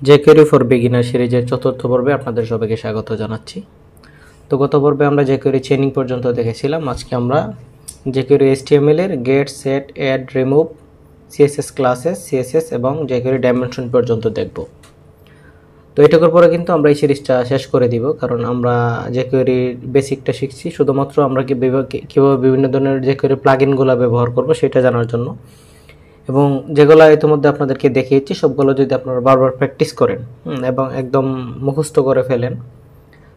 jQuery for beginner সিরিজের চতুর্থ পর্বে আপনাদের সবাইকে স্বাগত জানাচ্ছি। তো গত পর্বে আমরা jQuery চেইনিং পর্যন্ত দেখেছিলাম। আজকে আমরা jQuery HTML এর get, set, add, remove, CSS classes, CSS এবং jQuery ডাইমেনশন পর্যন্ত দেখব। তো এটুকুর পরে কিন্তু আমরা এই সিরিজটা শেষ করে দিব, কারণ আমরা jQuery বেসিকটা শিখছি শুধুমাত্র আমরা কিভাবে বিভিন্ন ধরনের jQuery প্লাগইনগুলো ব্যবহার করব সেটা জানার জন্য, এবং যেগুলো ইতিমধ্যে আপনাদেরকে দেখিয়েছি সবগুলো যদি আপনারা বারবার প্র্যাকটিস করেন এবং একদম মুখস্থ করে ফেলেন,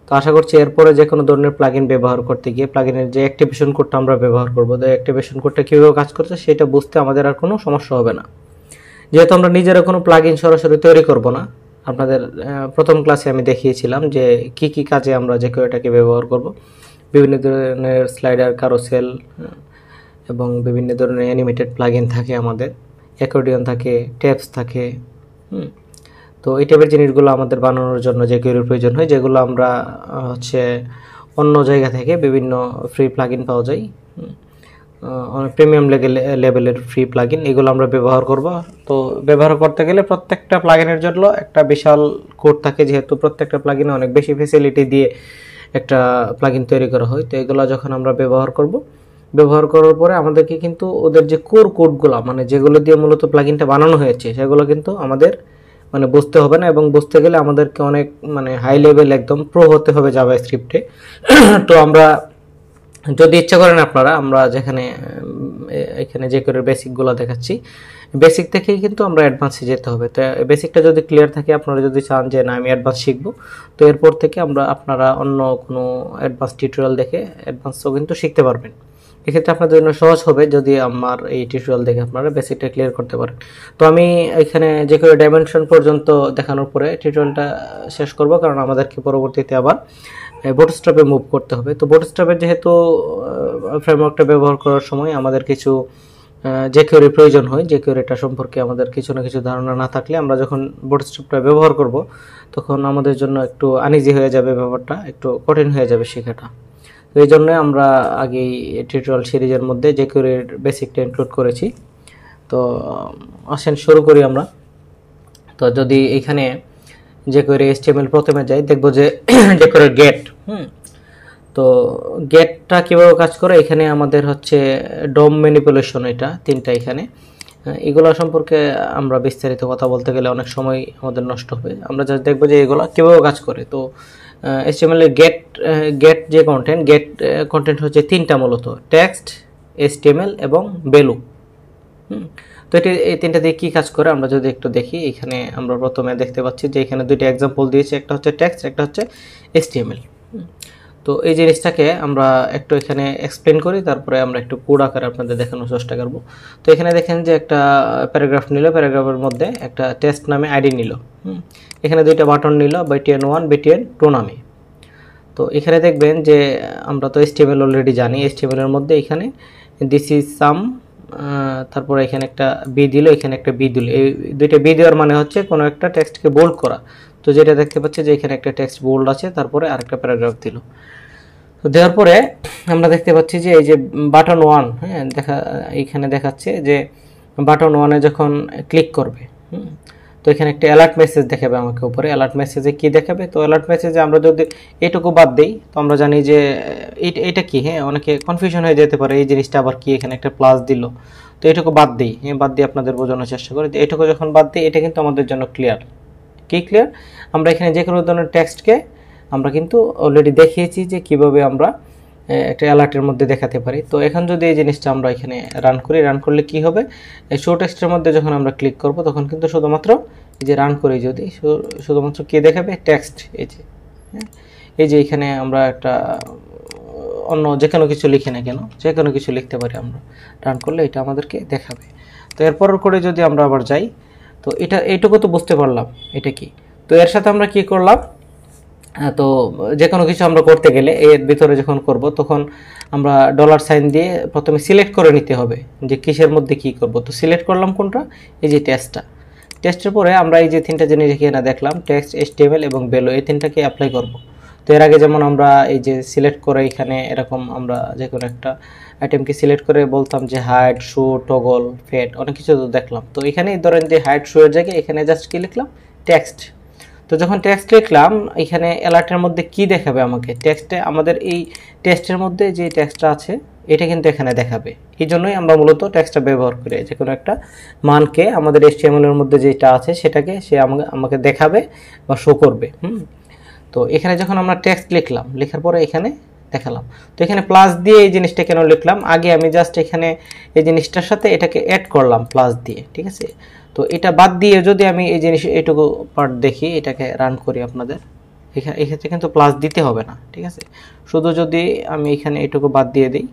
তো আশা করছি এরপরে যে কোনো ধরনের প্লাগইন ব্যবহার করতে গিয়ে প্লাগইনের যে অ্যাক্টিভেশন কোডটা আমরা ব্যবহার করব, তো অ্যাক্টিভেশন কোডটা কীভাবে কাজ করছে সেটা বুঝতে আমাদের আর কোনো সমস্যা হবে না। যেহেতু আমরা নিজেরা কোনো প্লাগইন সরাসরি তৈরি করব না, আপনাদের প্রথম ক্লাসে আমি দেখিয়েছিলাম যে কি কি কাজে আমরা jQueryটাকে ব্যবহার করব। বিভিন্ন ধরনের স্লাইডার, কারোসেল এবং বিভিন্ন ধরনের অ্যানিমেটেড প্লাগইন থাকে, আমাদের অ্যাকর্ডিয়ন থাকে, ট্যাবস থাকে। তো এই টাইপের জিনিসগুলো আমাদের বানানোর জন্য jQuery প্রয়োজন হয়, যেগুলো আমরা অন্য জায়গা থেকে বিভিন্ন ফ্রি প্লাগইন পাওয়া যায়, প্রিমিয়াম লেভেলের ফ্রি প্লাগইন, এগুলো আমরা ব্যবহার করব। তো ব্যবহার করতে গেলে প্রত্যেকটা প্লাগইনের জন্য একটা বিশাল কোড থাকে, যেহেতু প্রত্যেকটা প্লাগইনে অনেক বেশি ফ্যাসিলিটি দিয়ে একটা প্লাগইন তৈরি করা হয়। তো এগুলো যখন আমরা ব্যবহার করার পরে আমাদেরকে কিন্তু ওদের যে কোর কোডগুলো, মানে যেগুলো দিয়ে মূলত প্লাগইনটা বানানো হয়েছে, সেগুলো কিন্তু আমাদের বুঝতে হবে না, এবং বুঝতে গেলে আমাদেরকে অনেক হাই লেভেল একদম প্রো হতে হবে জাভাস্ক্রিপ্টে। তো আমরা যদি ইচ্ছা করেন আপনারা, আমরা যেখানে এখানে jQuery বেসিকগুলো দেখাচ্ছি, বেসিক থেকেই কিন্তু আমরা অ্যাডভান্সে যেতে হবে। তো বেসিকটা যদি ক্লিয়ার থাকে, আপনারা যদি চান যে না আমি অ্যাডভান্স শিখবো, তো এরপর থেকে আপনারা অন্য কোনো অ্যাডভান্স টিউটোরিয়াল দেখে অ্যাডভান্সও কিন্তু শিখতে পারবেন। এক্ষেত্রে আপনাদের জন্য সহজ হবে যদি আমার এই টিউটোরিয়াল দেখে আপনারা বেসিকটা ক্লিয়ার করতে পারেন। তো আমি এখানে jQuery ডাইমেনশন পর্যন্ত দেখানোর পরে টিউটোরিয়ালটা শেষ করব, কারণ আমাদেরকে পরবর্তীতে আবার বুটস্ট্র্যাপে মুভ করতে হবে। তো বুটস্ট্র্যাপের যেহেতু ফ্রেমওয়ার্কটা ব্যবহার করার সময় আমাদের কিছু jQuery প্রয়োজন হয়, jQueryটা সম্পর্কে আমাদের কিছু না কিছু ধারণা না থাকলে আমরা যখন বুটস্ট্র্যাপটা ব্যবহার করব তখন আমাদের জন্য একটু আনইজি হয়ে যাবে, ব্যাপারটা একটু কঠিন হয়ে যাবে শেখাটা। তো এই জন্য আমরা আগেই টিউটোরিয়াল সিরিজের মধ্যে jQueryর বেসিকটা ইনক্লুড করেছি। তো আসেন শুরু করি আমরা। তো যদি এখানে jQuery HTML প্রথমে যাই, দেখব যে jQuery গেট, তো গেটটা কীভাবে কাজ করে, এখানে আমাদের ডোম ম্যানিপুলেশন, এটা তিনটা এখানে, এগুলো সম্পর্কে আমরা বিস্তারিত কথা বলতে গেলে অনেক সময় আমাদের নষ্ট হবে। আমরা জাস্ট দেখব যে এগুলো কীভাবে কাজ করে। তো HTML এর গেট যে কন্টেন্ট হচ্ছে তিনটা, মূলত টেক্সট, HTML এবং ভ্যালু। তো এই তিনটা দিয়ে কী কাজ করে আমরা যদি একটু দেখি, এখানে আমরা প্রথমে দেখতে পাচ্ছি যে এখানে দুইটা এক্সাম্পল দিয়েছে, একটা হচ্ছে টেক্সট, একটা হচ্ছে HTML। তো এই জিনিসটাকে আমরা একটু এখানে এক্সপ্লেন করি, তারপরে আমরা একটু কোড আকারে আপনাদের দেখানোর চেষ্টা করব। তো এখানে দেখেন যে একটা প্যারাগ্রাফ নিল, প্যারাগ্রাফের মধ্যে একটা টেক্সট নামে আইডি নিল, এখানে দুইটা বাটন নিল BTN1 BTN2 নামে। তো এখানে দেখবেন যে আমরা তো HTML অলরেডি জানি, HTML এর মধ্যে এখানে দিস ইজ সাম, তারপরে এখানে একটা বি দিল, এখানে একটা বি দিল। এই দুইটা বি দেওয়ার মানে হচ্ছে কোনো একটা টেক্সটকে বোল্ড করা। তো যেটা দেখতে পাচ্ছি যে এখানে একটা টেক্সট বোল্ড আছে, তারপরে আরেকটা প্যারাগ্রাফ দিল। তো দেওয়ার পরে আমরা দেখতে পাচ্ছি যে এই যে বাটন 1, এখানে দেখাচ্ছে যে বাটন 1-এ যখন ক্লিক করবে, তো এখানে একটা অ্যালার্ট মেসেজ দেখাবে আমাকে উপরে। অ্যালার্ট মেসেজে কি দেখাবে, তো অ্যালার্ট মেসেজে আমরা যদি এটুকু বাদ দিই, তো আমরা জানি যে এটা কি, অনেকে কনফিউশন হয়ে যেতে পারে এই জিনিসটা আবার কি, এখানে একটা প্লাস দিল। তো এটুকু বাদ দিই, বাদ দিয়ে আপনাদের বোঝানোর চেষ্টা করি। এটুকু যখন বাদ দিই, এটা কিন্তু আমাদের জন্য ক্লিয়ার। কি ক্লিয়ার? আমরা এখানে যে কোনো ধরনের টেক্সটকে আমরা কিন্তু অলরেডি দেখিয়েছি যে কিভাবে আমরা একটা অ্যালার্টের মধ্যে দেখাতে পারি। তো এখন যদি এই জিনিসটা আমরা এখানে রান করলে কি হবে, শো টেক্সটের মধ্যে যখন আমরা ক্লিক করব তখন কিন্তু শুধুমাত্র এই যে রান করি যদি, শুধুমাত্র কে দেখাবে, টেক্সট। এই যে এখানে আমরা একটা অন্য যে কোনো কিছু লিখে না কেন, যে কোনো কিছু লিখতে পারি, আমরা রান করলে এটা আমাদেরকে দেখাবে। তো এরপর করে যদি আমরা আবার যাই, তো এইটুকু তো বুঝতে পারলাম এটা কি। তো এর সাথে আমরা কি করলাম, তো যে কোনো কিছু আমরা করতে গেলে এর ভিতরে যখন করব তখন আমরা $সাইন দিয়ে প্রথমে সিলেক্ট করে নিতে হবে যে কিসের মধ্যে কি করব। তো সিলেক্ট করলাম কোনটা, এই যে টেক্সটের পরে আমরা এই যে তিনটা জিনিস এখানে দেখলাম, টেক্সট, HTML এবং ভ্যালু, এই তিনটাকে অ্যাপ্লাই করব। তো এর আগে যেমন আমরা এই যে সিলেক্ট করে এখানে এরকম আমরা যে কোনো একটা আইটেমকে সিলেক্ট করে বলতাম যে হাইড, শো, টগল, ফেড, অনেক কিছু তো দেখলাম। তো এখানে ধরেন যে হাইড, শো এর জায়গায় এখানে জাস্ট কি লিখলাম, টেক্সট। তো যখন টেক্সট লিখলাম এখানে অ্যালার্টের মধ্যে কি দেখাবে আমাকে, টেক্সটে আমাদের এই টেক্সটের মধ্যে যে টেক্সটটা আছে এটা কিন্তু এখানে দেখাবে। এই জন্যই আমরা মূলত টেক্সটটা ব্যবহার করি, যে কোনো একটা মানকে আমাদের HTML এর মধ্যে যেটা আছে সেটাকে সে আমাকে দেখাবে বা শো করবে। তো এখানে যখন আমরা টেক্সট লিখলাম, লেখার পরে এখানে দেখালাম, তো এখানে প্লাস দিয়ে এই জিনিসটা কেন লিখলাম, আগে আমি জাস্ট এখানে এই জিনিসটার সাথে এটাকে অ্যাড করলাম প্লাস দিয়ে, ঠিক আছে। তো এটা বাদ দিয়ে যদি আমি এই জিনিস এইটুকু পার্ট দেখি, এটাকে রান করি আপনাদের, এক্ষেত্রে কিন্তু প্লাস দিতে হবে না, ঠিক আছে। শুধু যদি আমি এখানে এইটুকু বাদ দিয়ে দিই,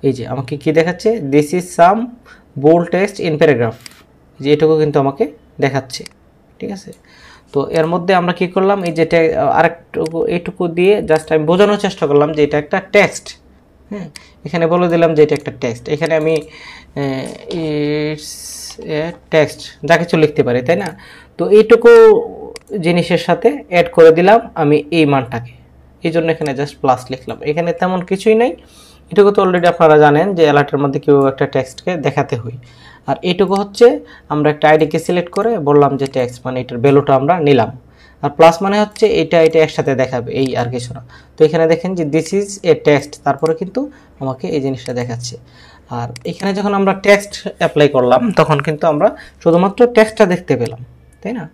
এই যে আমাকে কি দেখাচ্ছে, this is some bold text in paragraph, যে এটুকু কিন্তু আমাকে দেখাচ্ছে, ঠিক আছে। তো এর মধ্যে আমরা কি করলাম, এই যে আরেকটুকু এইটুকু দিয়ে জাস্ট আমি বোঝানোর চেষ্টা করলাম যে এটা একটা টেক্সট। এখানে বলে দিলাম যে এটা একটা টেক্সট, এখানে আমি ইটস এ টেক্সট যা কিছু লিখতে পারি, তাই না। তো এইটুকু জিনিসের সাথে অ্যাড করে দিলাম আমি এই মানটাকে, এই জন্য এখানে জাস্ট প্লাস লিখলাম, এখানে তেমন কিছুই নাই। এটুকু তো অলরেডি আপনারা জানেন যে অ্যালার্টের মধ্যে কীভাবে একটা টেক্সটকে দেখাতে হয়। আর এইটুকু হচ্ছে আমরা একটা আইডিকে সিলেক্ট করে বললাম যে টেক্সট, মানে এটার ভ্যালুটা আমরা নিলাম। আর প্লাস মানে হচ্ছে এটা একসাথে দেখাবে, এই আর কিছু না। তো এখানে দেখেন যে দিস ইজ এ টেক্সট, তারপরে কিন্তু আমাকে এই জিনিসটা দেখাচ্ছে। আর এখানে যখন আমরা টেক্সট অ্যাপ্লাই করলাম তখন কিন্তু আমরা শুধুমাত্র টেক্সটটা দেখতে পেলাম, তাই না।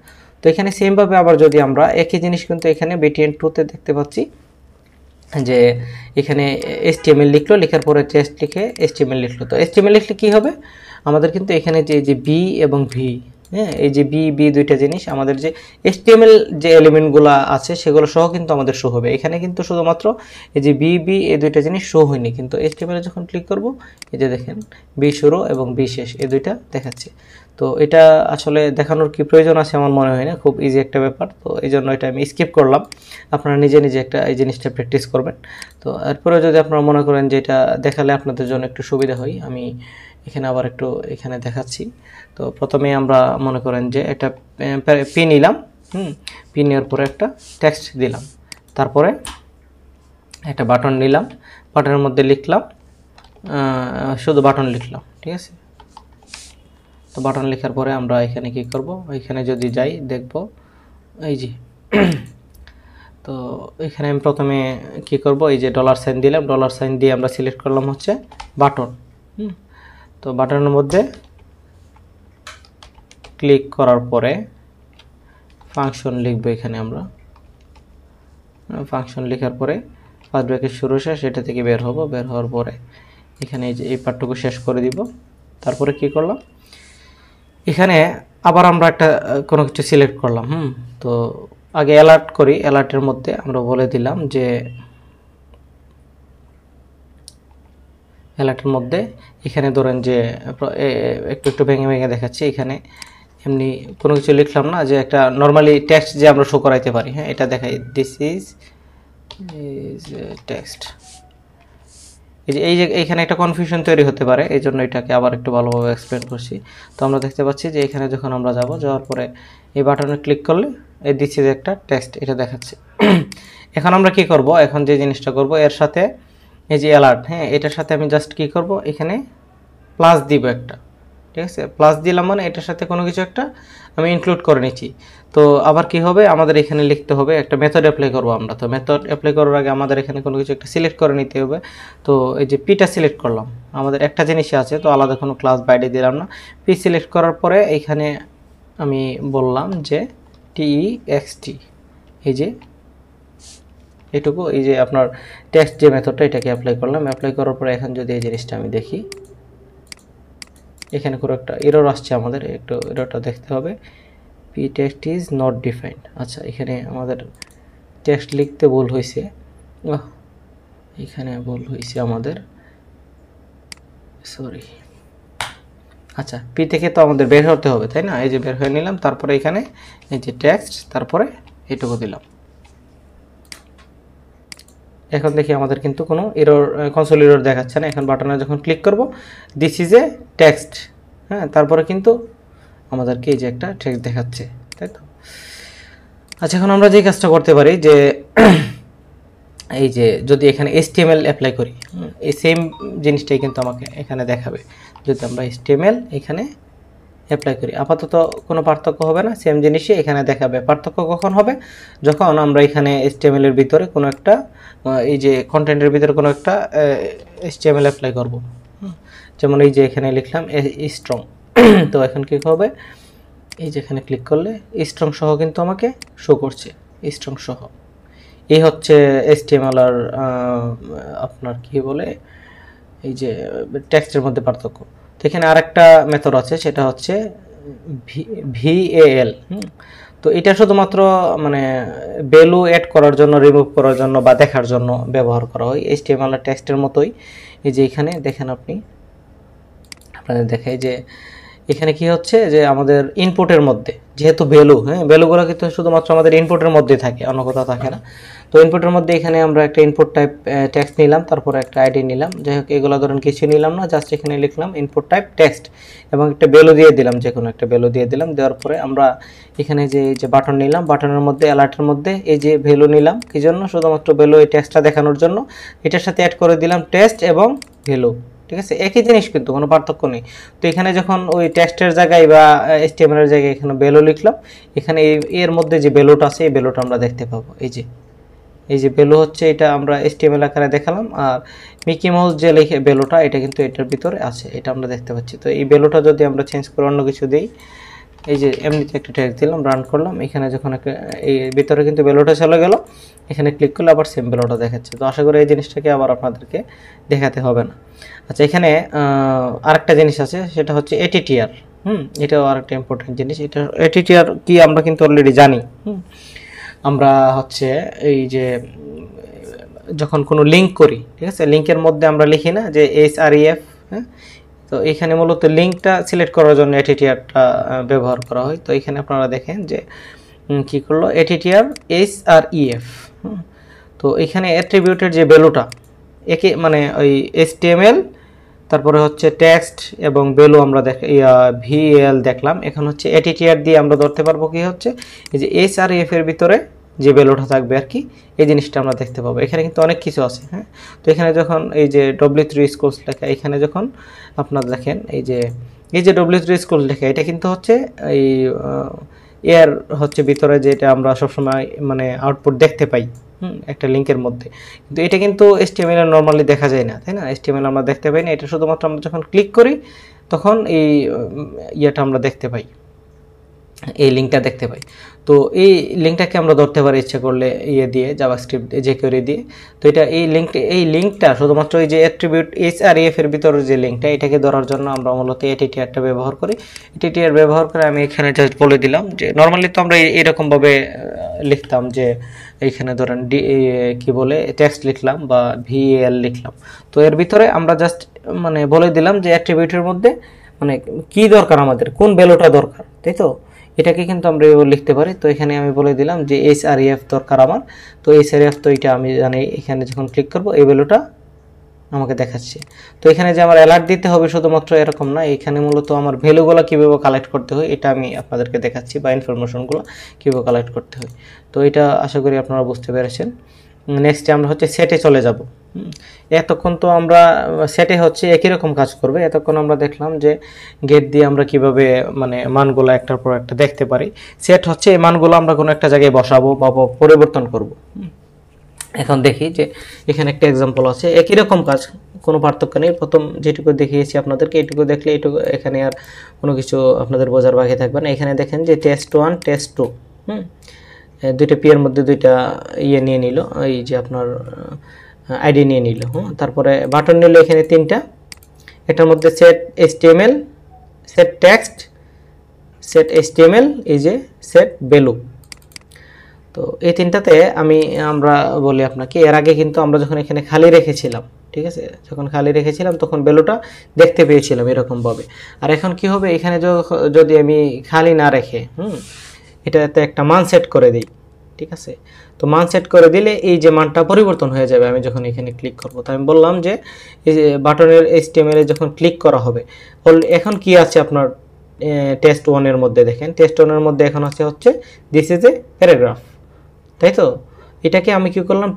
তো এখানে সেমভাবে আবার যদি আমরা একই জিনিস কিন্তু এখানে BTN2 তে দেখতে পাচ্ছি যে এখানে HTML লিখলো, লেখার পরে টেক্সট লিখে HTML লিখলো। তো HTML লিখলে কি হবে, আমাদের কিন্তু এখানে যে বি এবং ভি, হ্যাঁ, এই যে বি দুইটা জিনিস আমাদের যে HTML যে এলিমেন্টগুলো আছে সেগুলো সহ কিন্তু আমাদের শো হবে। এখানে কিন্তু শুধুমাত্র এই যে বি এই দুইটা জিনিস শো হয়নি, কিন্তু HTML এ যখন ক্লিক করব এই যে দেখেন বি শুরু এবং বি শেষ এই দুইটা দেখাচ্ছে। তো এটা আসলে দেখানোর কি প্রয়োজন আছে আমার মনে হয় না, খুব ইজি একটা ব্যাপার। তো এই জন্য এটা আমি স্কিপ করলাম, আপনারা নিজে একটা এই জিনিসটা প্র্যাকটিস করবেন। তো এরপরে যদি আপনারা মনে করেন যে এটা দেখালে আপনাদের জন্য একটু সুবিধা হয়, আমি এখানে আবার একটু এখানে দেখাচ্ছি। তো প্রথমে আমরা মনে করেন যে একটা পি নিলাম, পি নেওয়ার পরে একটা টেক্সট দিলাম, তারপরে একটা বাটন নিলাম, বাটনের মধ্যে লিখলাম শুধু বাটন লিখলাম, ঠিক আছে। তো বাটন লেখার পরে আমরা এখানে কি করব, এখানে যদি যাই দেখব এই যে তো এখানে আমি প্রথমে কি করব, এই যে $সাইন দিলাম, $সাইন দিয়ে আমরা সিলেক্ট করলাম হচ্ছে বাটন। তো বাটনের মধ্যে ক্লিক করার পরে ফাংশন লিখবো, এখানে আমরা ফাংশন লেখার পরে ফার্স্ট ব্র্যাকেট শুরু শেষ এটা থেকে বের হব, বের হওয়ার পরে এখানে এই যে এই পার্টটুকু শেষ করে দিব। তারপরে কি করলাম, এখানে আবার আমরা একটা কোনো কিছু সিলেক্ট করলাম। তো আগে অ্যালার্ট করি, অ্যালার্টের মধ্যে আমরা বলে দিলাম যে অ্যালার্টের মধ্যে এখানে ধরেন যে একটু একটু ভেঙে ভেঙে দেখাচ্ছি, এখানে এমনি কোনো কিছু লিখলাম না, যে একটা নর্মালি টেক্সট যে আমরা শো করাইতে পারি, হ্যাঁ এটা দেখাই, দিস ইজ টেক্সট। এই যে এইখানে একটা কনফিউশন তৈরি হতে পারে, এই জন্য এটাকে আবার একটু ভালোভাবে এক্সপ্লেন করছি। তো আমরা দেখতে পাচ্ছি যে এখানে যখন আমরা যাওয়ার পরে এই বাটনে ক্লিক করলে এই দিস ইজ একটা টেক্সট এটা দেখাচ্ছে। এখন আমরা কি করব, এখন যে জিনিসটা করব এর সাথে এই যে অ্যালার্ট, হ্যাঁ এটার সাথে আমি জাস্ট কি করব, এখানে প্লাস দিব একটা, ঠিক আছে। প্লাস দিলাম মানে এটার সাথে কোনো কিছু একটা আমি ইনক্লুড করে নিচ্ছি। তো আবার কি হবে, আমাদের এখানে লিখতে হবে একটা মেথড অ্যাপ্লাই করব আমরা। তো মেথড অ্যাপ্লাই করার আগে আমাদের এখানে কোনো কিছু একটা সিলেক্ট করে নিতে হবে। তো এই যে পিটা সিলেক্ট করলাম, আমাদের একটা জিনিসই আছে, তো আলাদা কোনো ক্লাস বাইরে দিলাম না। পি সিলেক্ট করার পরে এখানে আমি বললাম যে TEXT, এই যে এটুকু, এই যে আপনার টেক্সট যে মেথডটা এটাকে অ্যাপ্লাই করলাম। অ্যাপ্লাই করার পরে এখন যদি এই জিনিসটা আমি দেখি, এখানে কোনো একটা এরর আসছে, আমাদের একটু এররটা দেখতে হবে, P text is not defined. আচ্ছা এখানে আমাদের টেক্সট লিখতে ভুল হয়েছে, এখানে ভুল হয়েছে আমাদের, সরি। আচ্ছা পি থেকে তো আমাদের বের হতে হবে, তাই না, এই যে বের হয়ে নিলাম, তারপরে এখানে এই যে টেক্সট, তারপরে এটুকু দিলাম। এখন দেখি আমাদের কিন্তু কোনো এরর, কনসোল এরর দেখাচ্ছে না। এখন বাটনে যখন ক্লিক করব, দিস ইজ এ টেক্সট, হ্যাঁ তারপরে কিন্তু আমাদেরকে এই যে একটা টেক্সট দেখাচ্ছে, তাই তো। আচ্ছা এখন আমরা যে কাজটা করতে পারি যে এই যে যদি এখানে HTML অ্যাপ্লাই করি, এই সেম জিনিসটাই কিন্তু আমাকে এখানে দেখাবে। যদি আমরা HTML এখানে অ্যাপ্লাই করি, আপাতত কোনো পার্থক্য হবে না, সেম জিনিসই এখানে দেখাবে। পার্থক্য কখন হবে? যখন আমরা এখানে HTML এর ভিতরে কোনো একটা এই যে কন্টেন্টের ভিতরে কোনো একটা HTML অ্যাপ্লাই করব। যেমন এই যে এখানে লিখলাম স্ট্রং তো এখন কি হবে, এই যে এখানে ক্লিক করলে স্ট্রং সহ কিন্তু আমাকে শো করছে, স্ট্রং সহ। এই হচ্ছে HTML আর আপনার কি বলে এই যে টেক্সটের মধ্যে পার্থক্য। তো এখানে আরেকটা মেথড আছে, সেটা হচ্ছে VAL। তো এটা শুধুমাত্র মানে ভ্যালু অ্যাড করার জন্য, রিমুভ করার জন্য বা দেখার জন্য ব্যবহার করা হয়, HTML আর টেক্সটের মতোই। এই যে এখানে দেখেন আপনি, আপনাদের দেখাই যে এখানে কি হচ্ছে যে আমাদের ইনপুটের মধ্যে যেহেতু ভ্যালু, ভ্যালুগুলো কিন্তু শুধুমাত্র আমাদের ইনপুটের মধ্যে থাকে, অন্য কোথাও থাকে না। তো ইনপুটের মধ্যে এখানে আমরা একটা ইনপুট টাইপ টেক্সট নিলাম, তারপরে একটা আইডি নিলাম, যাই হোক এগুলো ধরেন কিছু নিলাম না, জাস্ট এখানে লিখলাম ইনপুট টাইপ টেক্সট এবং একটা ভ্যালু দিয়ে দিলাম, যে কোনো একটা ভ্যালু দিয়ে দিলাম। দেওয়ার পরে আমরা এখানে যে বাটন নিলাম, বাটনের মধ্যে অ্যালার্টের মধ্যে এই যে ভ্যালু নিলাম, কি জন্য? শুধুমাত্র ভ্যালু এই টেক্সটটা দেখানোর জন্য। এটার সাথে অ্যাড করে দিলাম টেক্সট এবং ভ্যালু, ঠিক আছে, একই জিনিস কিন্তু কোনো পার্থক্য নেই। তো এখানে যখন ওই টেক্সটের জায়গায় বা HTML এর জায়গায় এখানে ভ্যালু লিখলাম, এখানে এর মধ্যে যে ভ্যালুটা আছে এই ভ্যালুটা আমরা দেখতে পাবো। এই যে ভ্যালু হচ্ছে এটা আমরা HTML আকারে দেখালাম, আর মিকি মাউস যে লিখে ভ্যালুটা এটা কিন্তু এটার ভিতরে আছে, এটা আমরা দেখতে পাচ্ছি। তো এই ভ্যালুটা যদি আমরা চেঞ্জ করে অন্য কিছু দিই, এই যে এমনিতে একটা টেক্সট দিলাম, রান করলাম, এখানে যখন এই ভিতরে কিন্তু ভ্যালুটা চলে গেল, এখানে ক্লিক করলে আবার সেম ভ্যালুটা দেখাচ্ছে। তো আশা করি এই জিনিসটাকে আবার আপনাদেরকে দেখাতে হবে না। আচ্ছা, এখানে আরেকটা জিনিস আছে, সেটা হচ্ছে ATTR। এটাও আরেকটা ইম্পর্টেন্ট জিনিস। এটা ATTR কি আমরা কিন্তু অলরেডি জানি। আমরা হচ্ছে এই যে যখন কোনো লিঙ্ক করি, ঠিক আছে, লিঙ্কের মধ্যে আমরা লিখি না যে href, তো এখানে মূলত লিঙ্কটা সিলেক্ট করার জন্য ATTR-টা ব্যবহার করা হয়। তো এখানে আপনারা দেখেন যে কি করলো ATTR href। তো এখানে অ্যাট্রিবিউটের যে ভ্যালুটা একে মানে ওই HTML, তারপরে হচ্ছে টেক্সট এবং ভ্যালু আমরা VAL দেখলাম। এখন হচ্ছে ATTR দিয়ে আমরা ধরতে পারবো কি হচ্ছে এই যে href এর ভিতরে যে ভ্যালুটা থাকবে আর কি, এই জিনিসটা আমরা দেখতে পাবো। এখানে কিন্তু অনেক কিছু আছে। তো এখানে যখন এই যে W3 schools লেখা, এখানে যখন আপনারা দেখেন এই যে W3 schools লেখা, এটা কিন্তু হচ্ছে এই এর হচ্ছে ভিতরে যেটা আমরা সবসময় মানে আউটপুট দেখতে পাই একটা লিঙ্কের মধ্যে, কিন্তু এটা কিন্তু HTML এ নরমালি দেখা যায় না, তাই না? HTML আমরা দেখতে পাই না, এটা শুধুমাত্র আমরা যখন ক্লিক করি তখন এই ইয়েটা আমরা দেখতে পাই, এই লিঙ্কটা দেখতে পাই। তো এই লিঙ্কটাকে আমরা ধরতে পারি ইচ্ছা করলে ইয়ে দিয়ে, জাভাস্ক্রিপ্ট jQuery দিয়ে। তো এটা এই লিঙ্কটা শুধুমাত্র এই যে অ্যাট্রিবিউট href এর ভিতরে যে লিঙ্কটা, এটাকে ধরার জন্য আমরা মূলত ATTR-টা ব্যবহার করি। ATTR ব্যবহার করে আমি এখানে জাস্ট বলে দিলাম যে নরমালি তো আমরা এরকম ভাবে লিখতাম যে এইখানে ধরেন কি বলে টেক্সট লিখলাম বা VAL লিখলাম। তো এর ভিতরে আমরা জাস্ট মানে বলে দিলাম যে অ্যাট্রিবিউটের মধ্যে মানে কি দরকার, আমাদের কোন ভ্যালুটা দরকার, তাই তো? এটাকে কিন্তু আমরা লিখতে পারি। তো এখানে আমি বলে দিলাম যে href দরকার আমার। তো href তো এটা আমি জানি, এখানে যখন ক্লিক করব এই ভ্যালুটা আমাকে দেখাচ্ছে। তো এখানে যে আমার অ্যালার্ট দিতে হবে শুধুমাত্র এরকম না, এখানে মূলত আমার ভ্যালুগুলো কীভাবে কালেক্ট করতে হয় এটা আমি আপনাদেরকে দেখাচ্ছি, বা ইনফরমেশনগুলো কীভাবে কালেক্ট করতে হয়। তো এটা আশা করি আপনারা বুঝতে পেরেছেন। নেক্সটে আমরা হচ্ছে সেটে চলে যাব। এতক্ষণ তো আমরা সেটে হচ্ছে একই রকম কাজ করবে। এতক্ষণ আমরা দেখলাম যে গেট দিয়ে আমরা কিভাবে মানে মানগুলো একটার পর একটা দেখতে পারি। সেট হচ্ছে এই মানগুলো আমরা কোনো একটা জায়গায় বসাবো বা পরিবর্তন করব। এখন দেখি যে এখানে একটা এক্সাম্পল আছে, একই রকম কাজ, কোনো পার্থক্য নেই। প্রথম যেটুকু দেখিয়েছি আপনাদেরকে, এটুকু দেখলে এটুকু, এখানে আর কোনো কিছু আপনাদের বোঝার বাকি থাকবে না। এখানে দেখেন যে test1 test2 দুইটা পি এর মধ্যে দুইটা ইয়ে নিয়ে নিল, এই যে আপনার আইডি নিয়ে নিল। তারপরে বাটন নিল এখানে তিনটা, এটার মধ্যে set HTML, set text, set HTML, এই যে সেট ভ্যালু। তো এই তিনটাতে আমরা বলি আপনাকে, এর আগে কিন্তু আমরা যখন এখানে খালি রেখেছিলাম, ঠিক আছে, যখন খালি রেখেছিলাম তখন ভ্যালুটা দেখতে পেয়েছিলাম এরকমভাবে। আর এখন কি হবে, এখানে যদি আমি খালি না রেখে এটাতে একটা মান সেট করে দিই, ঠিক আছে, তো মান সেট করে দিলে এই যে মানটা পরিবর্তন হয়ে যাবে আমি যখন এখানে ক্লিক করব। তো আমি বললাম যে এই যে বাটনের HTML এ যখন ক্লিক করা হবে, এখন কি আছে আপনার test1 এর মধ্যে, দেখেন test1 এর মধ্যে এখন আছে হচ্ছে দিস ইজ এ প্যারাগ্রাফ, তাই তো? এটাকে আমি কি করলাম,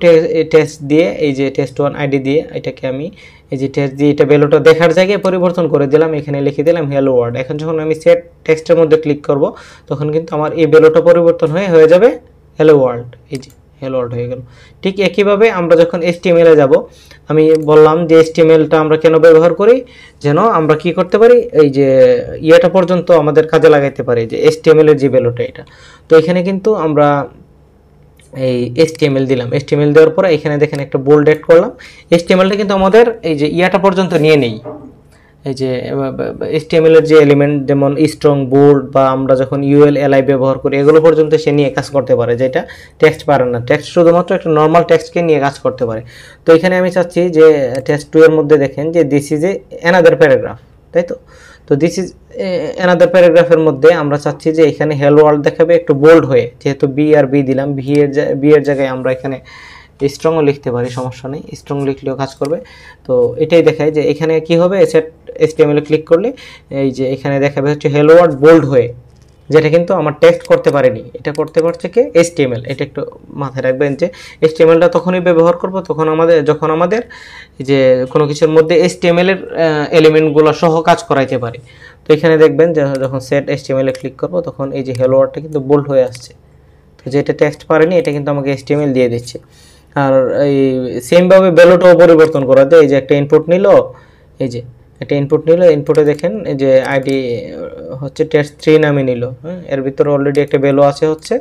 টেক্সট দিয়ে এই যে test1 আইডি দিয়ে এটাকে আমি এই যে টেক্সট দিয়ে এটা ভ্যালুটা দেখার জায়গায় পরিবর্তন করে দিলাম, এখানে লিখে দিলাম হ্যালো ওয়ার্ল্ড। এখন যখন আমি সেট টেক্সটের মধ্যে ক্লিক করব তখন কিন্তু আমার এই ভ্যালুটা পরিবর্তন হয়ে যাবে হ্যালো ওয়ার্ল্ড। এই যে হ্যালো ওয়ার্ল্ড হয়ে গেল। ঠিক একইভাবে আমরা যখন HTML এ যাব, আমি বললাম যে HTML-টা আমরা কেন ব্যবহার করি, যেন আমরা কি করতে পারি, এই যে ইয়েটা পর্যন্ত আমাদের কাজে লাগাইতে পারি, যে HTML এর যে ভ্যালুটা এটা। তো এখানে কিন্তু আমরা এই HTML দিলাম, HTML দেওয়ার পরে এখানে দেখেন একটা বোল্ড এড করলাম। HTML-টা কিন্তু আমাদের এই যে ইয়াটা পর্যন্ত নিয়ে নেই, এই যে HTML এর যে এলিমেন্ট যেমন স্ট্রং, বোল্ড বা আমরা যখন UL li ব্যবহার করি এগুলো পর্যন্ত সে নিয়ে কাজ করতে পারে, যেটা টেক্সট পারে না। টেক্সট শুধুমাত্র একটা নর্মাল টেক্সটকে নিয়ে কাজ করতে পারে। তো এখানে আমি চাচ্ছি যে টেক্সট 2 এর মধ্যে দেখেন যে this is a another paragraph, তাই তো। তো দিস ইজ অ্যানাদার প্যারাগ্রাফের মধ্যে আমরা চাচ্ছি যে এখানে হেলো ওয়ার্ল্ড দেখাবে একটু বোল্ড হয়ে, যেহেতু বি আর বি দিলাম, বি এর জায়গায় আমরা এখানে স্ট্রংও লিখতে পারি, সমস্যা নেই, স্ট্রং লিখলেও কাজ করবে। তো এটাই দেখায় যে এখানে কি হবে, সেট HTML এ ক্লিক করলে এই যে এখানে দেখাবে হচ্ছে হেলো ওয়ার্ল্ড বোল্ড হয়ে, যেটা কিন্তু আমার টেক্সট করতে পারেনি, এটা করতে পারছে কে, HTML। এটা একটু মাথায় রাখবেন যে HTML-টা তখনই ব্যবহার করব যখন আমাদের যে কোনো কিছুর মধ্যে HTML এর এলিমেন্টগুলো সহ কাজ করাইতে পারি। তো এখানে দেখবেন যে যখন সেট HTML এ ক্লিক করব তখন এই যে হেলো ওয়ার্ল্ডটা কিন্তু বোল্ড হয়ে আসছে। তো যেটা টেক্সট পারেনি এটা কিন্তু আমাকে HTML দিয়ে দিচ্ছে। আর এই সেমভাবে ভ্যালুটাও পরিবর্তন করা যায়। এই যে একটা ইনপুট নিল, এই যে একটা ইনপুট নিল, ইনপুটে দেখেন এই যে আইডি হচ্ছে টেস্ট3 নামে নিল, হ্যাঁ, এর ভিতরে অলরেডি একটা ভ্যালু আছে হচ্ছে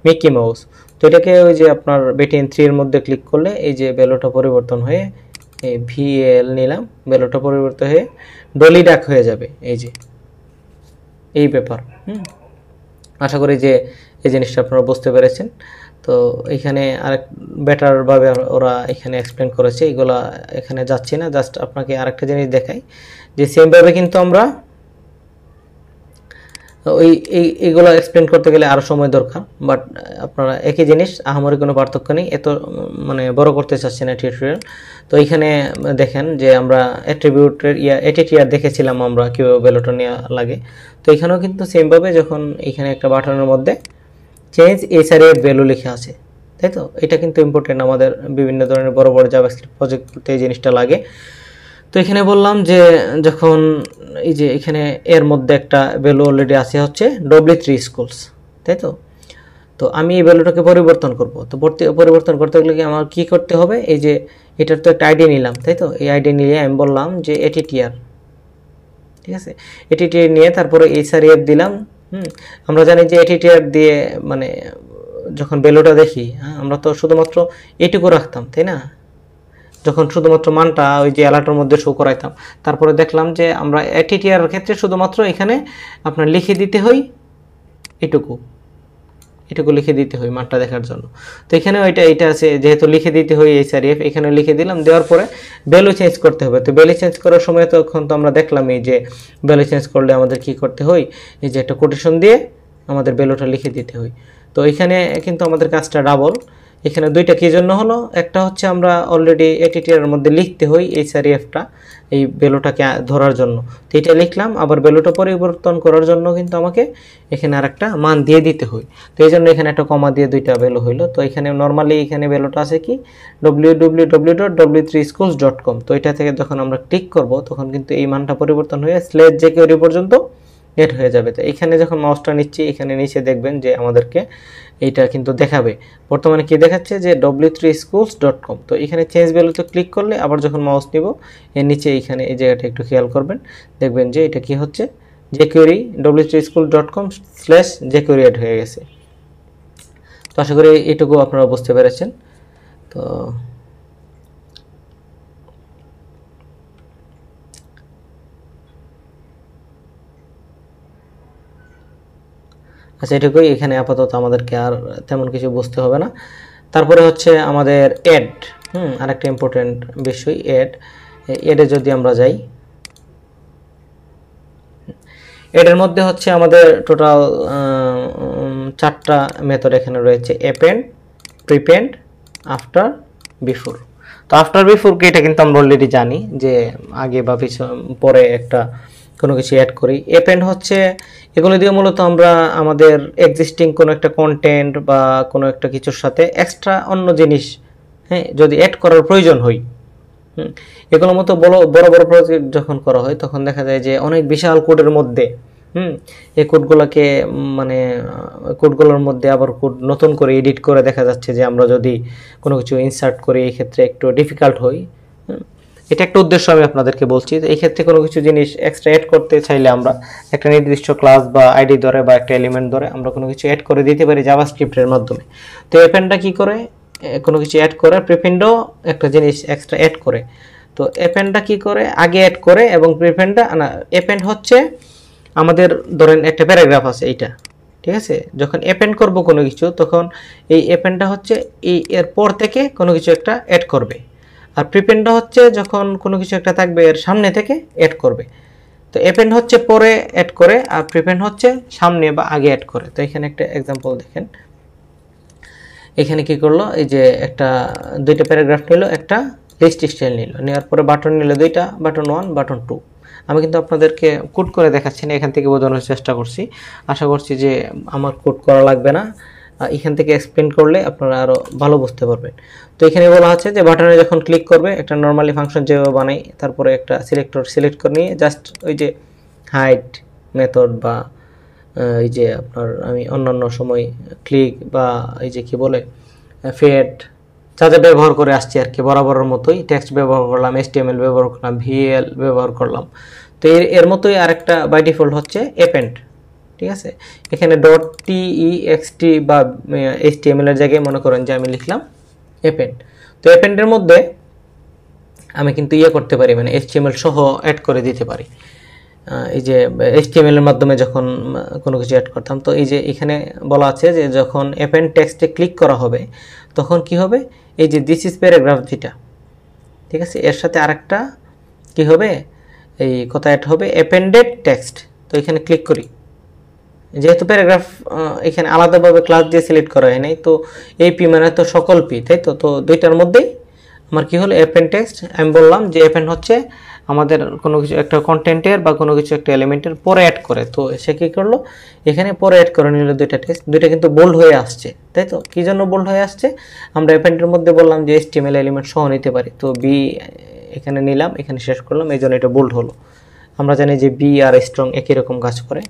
মিকি মাউস। তো এটাকে ওই যে আপনার BTN3 এর মধ্যে ক্লিক করলে এই যে ভ্যালুটা পরিবর্তন হয়ে এই VL নিলাম, ভ্যালুটা পরিবর্তন হয়ে ডলি ডাক হয়ে যাবে। এই যে এই ব্যাপার, আশা করি যে এই জিনিসটা আপনারা বুঝতে পেরেছেন। তো এখানে আরেক বেটার ভাবে ওরা এখানে এক্সপ্লেন করেছে, এগুলা এখানে যাচ্ছি না, জাস্ট আপনাকে আরেকটা জিনিস দেখাই যে সেম ভাবে কিন্তু আমরা ওই এইগুলো এক্সপ্লেন করতে গেলে আরো সময় দরকার, বাট আপনারা একই জিনিস, আহামরি কোনো পার্থক্য নেই, এত মানে বড় করতে চাচ্ছি না টিউটোরিয়াল। তো এখানে দেখেন যে আমরা অ্যাট্রিবিউটের এটিটিআর দেখেছিলাম আমরা কিভাবে ভ্যালুটা নেওয়া লাগে। তো এখানেও কিন্তু সেম ভাবে যখন এখানে একটা বাটনের মধ্যে চেঞ্জ HRF ভ্যালু লেখা আছে, তাই তো। এটা কিন্তু ইম্পর্টেন্ট, আমাদের বিভিন্ন ধরনের বড় বড় জাভাস্ক্রিপ্ট প্রজেক্ট করতে এই জিনিসটা লাগে। তো এখানে বললাম যে যখন এই যে এখানে এর মধ্যে একটা ভ্যালু অলরেডি আছে হচ্ছে W3 স্কুলস, তাই তো। তো আমি এই ভ্যালুটাকে পরিবর্তন করব। তো পরিবর্তন করতে গেলে আমার কি করতে হবে, এই যে এটার তো একটা আইডি নিলাম, তাই তো। এই আইডি নিয়ে আমি বললাম যে ATTR, ঠিক আছে, ATTR নিয়ে তারপরে HRF দিলাম। আমরা জানি যে ATTR দিয়ে মানে যখন ভ্যালুটা দেখি, আমরা তো শুধুমাত্র এটুকু রাখতাম, তাই না, যখন শুধুমাত্র মানটা ওই যে অ্যালার্টের মধ্যে শো করাইতাম। তারপরে দেখলাম যে আমরা ATTR এর ক্ষেত্রে শুধুমাত্র এখানে আপনার লিখে দিতে হয় এটুকু লিখে দিতে হয় মানটা দেখার জন্য। তো এখানে এটা আছে, যেহেতু লিখে দিতে হয় HRF, এখানে লিখে দিলাম, দেওয়ার পরে ভ্যালু চেঞ্জ করতে হবে। তো ভ্যালু চেঞ্জ করার সময় তখন তো আমরা দেখলাম এই যে ভ্যালু চেঞ্জ করলে আমাদের কি করতে হয়, এই যে একটা কোটেশন দিয়ে আমাদের ভ্যালুটা লিখে দিতে হয়। তো এখানে কিন্তু আমাদের কাজটা ডাবল, এখানে দুইটা কি জন্য হলো, একটা হচ্ছে আমরা অলরেডি ATTR এর মধ্যে লিখতে হয় HRF-টা এই ভ্যালুটাকে ধরার জন্য, তো এটা লিখলাম। আবার ভ্যালুটা পরিবর্তন করার জন্য কিন্তু আমাকে এখানে আরেকটা মান দিয়ে দিতে হয়। তো এই জন্য এখানে একটা কমা দিয়ে দুইটা ভ্যালু হইলো। তো এখানে নর্মালি এখানে ভ্যালুটা আছে কি www.w3schools.com। তো এটা থেকে যখন আমরা ক্লিক করব তখন কিন্তু এই মানটা পরিবর্তন হয়ে /jQuery পর্যন্ত এড হয়ে যাবে। তো এখানে যখন মাউসটা নিচ্ছি, এখানে নিচে দেখবেন যে আমাদেরকে এইটা কিন্তু দেখাবে, বর্তমানে কি দেখাচ্ছে যে w3schools.com। তো এখানে চেঞ্জ ভ্যালুতে ক্লিক করলে আবার যখন মাউস নিব এর নিচে এখানে এই জায়গাটা একটু খেয়াল করবেন, দেখবেন যে এটা কি হচ্ছে jQuery w3schools.com/jQuery এড হয়ে গেছে। তো আশা করি এটুকু আপনারা বুঝতে পেরেছেন। তো আচ্ছা, এটুকুই, এখানে আপাতত আমাদেরকে আর তেমন কিছু বুঝতে হবে না। তারপরে হচ্ছে আমাদের অ্যাড, আরেকটা ইম্পর্টেন্ট বিষয় অ্যাডে যদি আমরা যাই, এর মধ্যে হচ্ছে আমাদের টোটাল 4টা মেথড এখানে রয়েছে, অ্যাপেন্ড, প্রিপেন্ড, আফটার, বিফোর। তো আফটার বিফোর কি, এটা কিন্তু আমরা অলরেডি জানি যে আগে বা পরে একটা কোনো কিছু অ্যাড করি। অ্যাপেন্ড হচ্ছে এগুলো দিয়ে মূলত আমরা আমাদের এক্সিস্টিং কোনো একটা কন্টেন্ট বা কোনো একটা কিছুর সাথে এক্সট্রা অন্য জিনিস, হ্যাঁ, যদি অ্যাড করার প্রয়োজন হয়, এগুলোর মতো বড় বড় বড় প্রজেক্ট যখন করা হয় তখন দেখা যায় যে অনেক বিশাল কোডের মধ্যে এই কোডগুলোকে মানে কোডগুলোর মধ্যে আবার কোড নতুন করে এডিট করে দেখা যাচ্ছে যে আমরা যদি কোনো কিছু ইনসার্ট করি এই ক্ষেত্রে একটু ডিফিকাল্ট হই। এটা একটা উদ্দেশ্য আমি আপনাদেরকে বলছি যে এই ক্ষেত্রে কোনো কিছু জিনিস এক্সট্রা অ্যাড করতে চাইলে আমরা একটা নির্দিষ্ট ক্লাস বা আইডি ধরে বা একটা এলিমেন্ট ধরে আমরা কোনো কিছু অ্যাড করে দিতে পারি জাভাস্ক্রিপ্টের মাধ্যমে। তো অ্যাপেন্ডটা কি করে, কোনো কিছু অ্যাড করে, প্রিপেন্ডও একটা জিনিস এক্সট্রা অ্যাড করে। তো অ্যাপেন্ডটা কি করে, আগে অ্যাড করে এবং প্রিপেন্ডটা না, অ্যাপেন্ড হচ্ছে আমাদের ধরেন একটা প্যারাগ্রাফ আছে এইটা, ঠিক আছে, যখন অ্যাপেন্ড করব কোনো কিছু তখন এই অ্যাপেন্ডটা হচ্ছে এই এর পর থেকে কোনো কিছু একটা অ্যাড করবে, আর প্রিপেন্ডটা হচ্ছে যখন কোনো কিছু একটা থাকবে এর সামনে থেকে অ্যাড করবে। তো অ্যাপেন্ড হচ্ছে পরে অ্যাড করে আর প্রিপেন্ড হচ্ছে সামনে বা আগে অ্যাড করে। তো এখানে একটা এক্সাম্পল দেখেন, এখানে কি করলো, এই যে একটা দুইটা প্যারাগ্রাফ নিল, একটা লিস্ট স্টাইল নিল, নেওয়ার পরে বাটন নিল দুইটা, বাটন 1 বাটন 2। আমি কিন্তু আপনাদেরকে কোড করে দেখাচ্ছি না, এখান থেকে বোঝানোর চেষ্টা করছি। আশা করছি যে আমার কোড করা লাগবে না, এখান থেকে এক্সপ্লেন করলে আপনারা আরও ভালো বুঝতে পারবেন। তো এখানে বলা আছে যে বাটনে যখন ক্লিক করবে একটা নর্মালি ফাংশন যেভাবে বানাই, তারপরে একটা সিলেক্টর সিলেক্ট করে নিয়ে জাস্ট ওই যে হাইট মেথড বা এই যে আপনার আমি অন্যান্য সময় ক্লিক বা এই যে কি বলে ফেড যা যা ব্যবহার করে আসছি আর কি, বরাবরের মতোই টেক্সট ব্যবহার করলাম, HTML ব্যবহার করলাম, VL ব্যবহার করলাম। তো এর মতোই আরেকটা বাই ডিফল্ট হচ্ছে অ্যাপেন্ড, ঠিক আছে। এখানে .text বা HTML এর জায়গায় মনে করেন যে আমি লিখলাম অ্যাপেন্ড। তো অ্যাপেন্ডের মধ্যে আমি কিন্তু ইয়ে করতে পারি, মানে HTML সহ অ্যাড করে দিতে পারি। এই যে HTML এর মাধ্যমে যখন কোনো কিছু অ্যাড করতাম, তো এই যে এখানে বলা আছে যে যখন অ্যাপেন্ড টেক্সটে ক্লিক করা হবে তখন কি হবে, এই যে দিস ইজ প্যারাগ্রাফ যেটা, ঠিক আছে, এর সাথে আরেকটা কি হবে, এই কথা অ্যাড হবে অ্যাপেন্ডেড টেক্সট। তো এখানে ক্লিক করি, যেহেতু প্যারাগ্রাফ এখানে আলাদাভাবে ক্লাস দিয়ে সিলেক্ট করা হয় নাই, তো এই পি মানে তো সকল পি, তাই তো। তো দুইটার মধ্যেই আমার কি হলো অ্যাপেন্ড টেক্সট। আমি বললাম যে অ্যাপেন্ড হচ্ছে আমাদের কোনো কিছু একটা কন্টেন্টের বা কোনো কিছু একটা এলিমেন্টের পরে অ্যাড করে। তো সে কী করলো, এখানে পরে অ্যাড করে নিল দুইটা টেক্সট, দুইটা কিন্তু বোল্ড হয়ে আসছে, তাই তো। কী জন্য বোল্ড হয়ে আসছে, আমরা অ্যাপেন্ডের মধ্যে বললাম যে HTML এলিমেন্ট সহ নিতে পারি, তো বি এখানে নিলাম, এখানে শেষ করলাম, এই জন্য এটা বোল্ড হলো। আমরা জানি যে বি আর স্ট্রং একই রকম কাজ করে।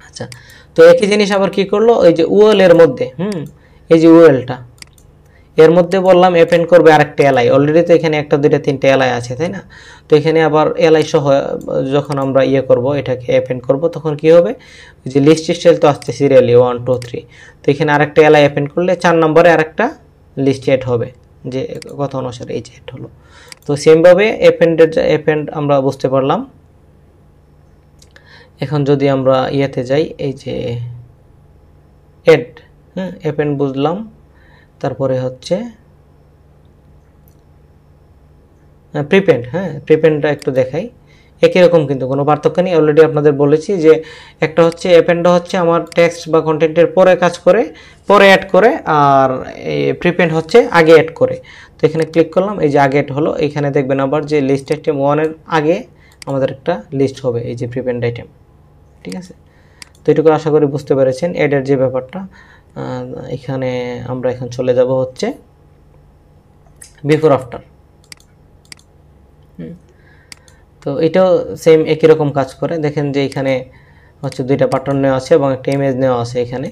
আচ্ছা, তো একই জিনিস আবার কি করলো, ওই যে UL এর মধ্যে এই যে ULটা এর মধ্যে বললাম অ্যাপেন্ড করবে আরেকটা এলআই, অলরেডি তো এখানে একটা দুইটা তিনটা এলআই আছে, তাই না। তো এখানে আবার এলআই সহ যখন আমরা ইয়ে করব, এটাকে অ্যাপেন্ড করব, তখন কি হবে, যে লিস্ট স্টাইল তো আসছে সিরিয়ালি 1 2 3, তো এখানে আরেকটা এলআই অ্যাপেন্ড করলে 4 নম্বরে আরেকটা লিস্ট অ্যাড হবে, যে কথা অনুসারে এই যে অ্যাড হলো। তো সেমভাবে অ্যাপেন্ড আমরা বুঝতে পারলাম। এখন যদি আমরা ইয়েতে যাই, এই যে অ্যাড, অ্যাপেন্ড বুঝলাম, তারপরে হচ্ছে প্রিপেন্ড। প্রিপেন্ডটা একটু দেখাই, একই রকম কিন্তু কোনো পার্থক্য নেই। অলরেডি আপনাদের বলেছি যে একটা হচ্ছে অ্যাপেন্ডটা হচ্ছে আমার টেক্সট বা কন্টেন্টের পরে কাজ করে, পরে অ্যাড করে, আর প্রিপেন্ড হচ্ছে আগে অ্যাড করে। তো এখানে ক্লিক করলাম, এই যে আগে অ্যাড হলো, এখানে দেখবেন আবার যে লিস্ট আইটেম 1 এর আগে আমাদের একটা লিস্ট হবে, এই যে প্রিপেন্ড আইটেম, ঠিক আছে। তো এটুকু আশা করি বুঝতে পেরেছেন অ্যাডের যে ব্যাপারটা। এখানে আমরা এখন চলে যাব হচ্ছে বিফোর আফটার। তো এটাও সেম একই রকম কাজ করে। দেখেন যে এখানে হচ্ছে দুইটা বাটন নেওয়া আছে এবং একটা ইমেজ নেওয়া আছে এখানে।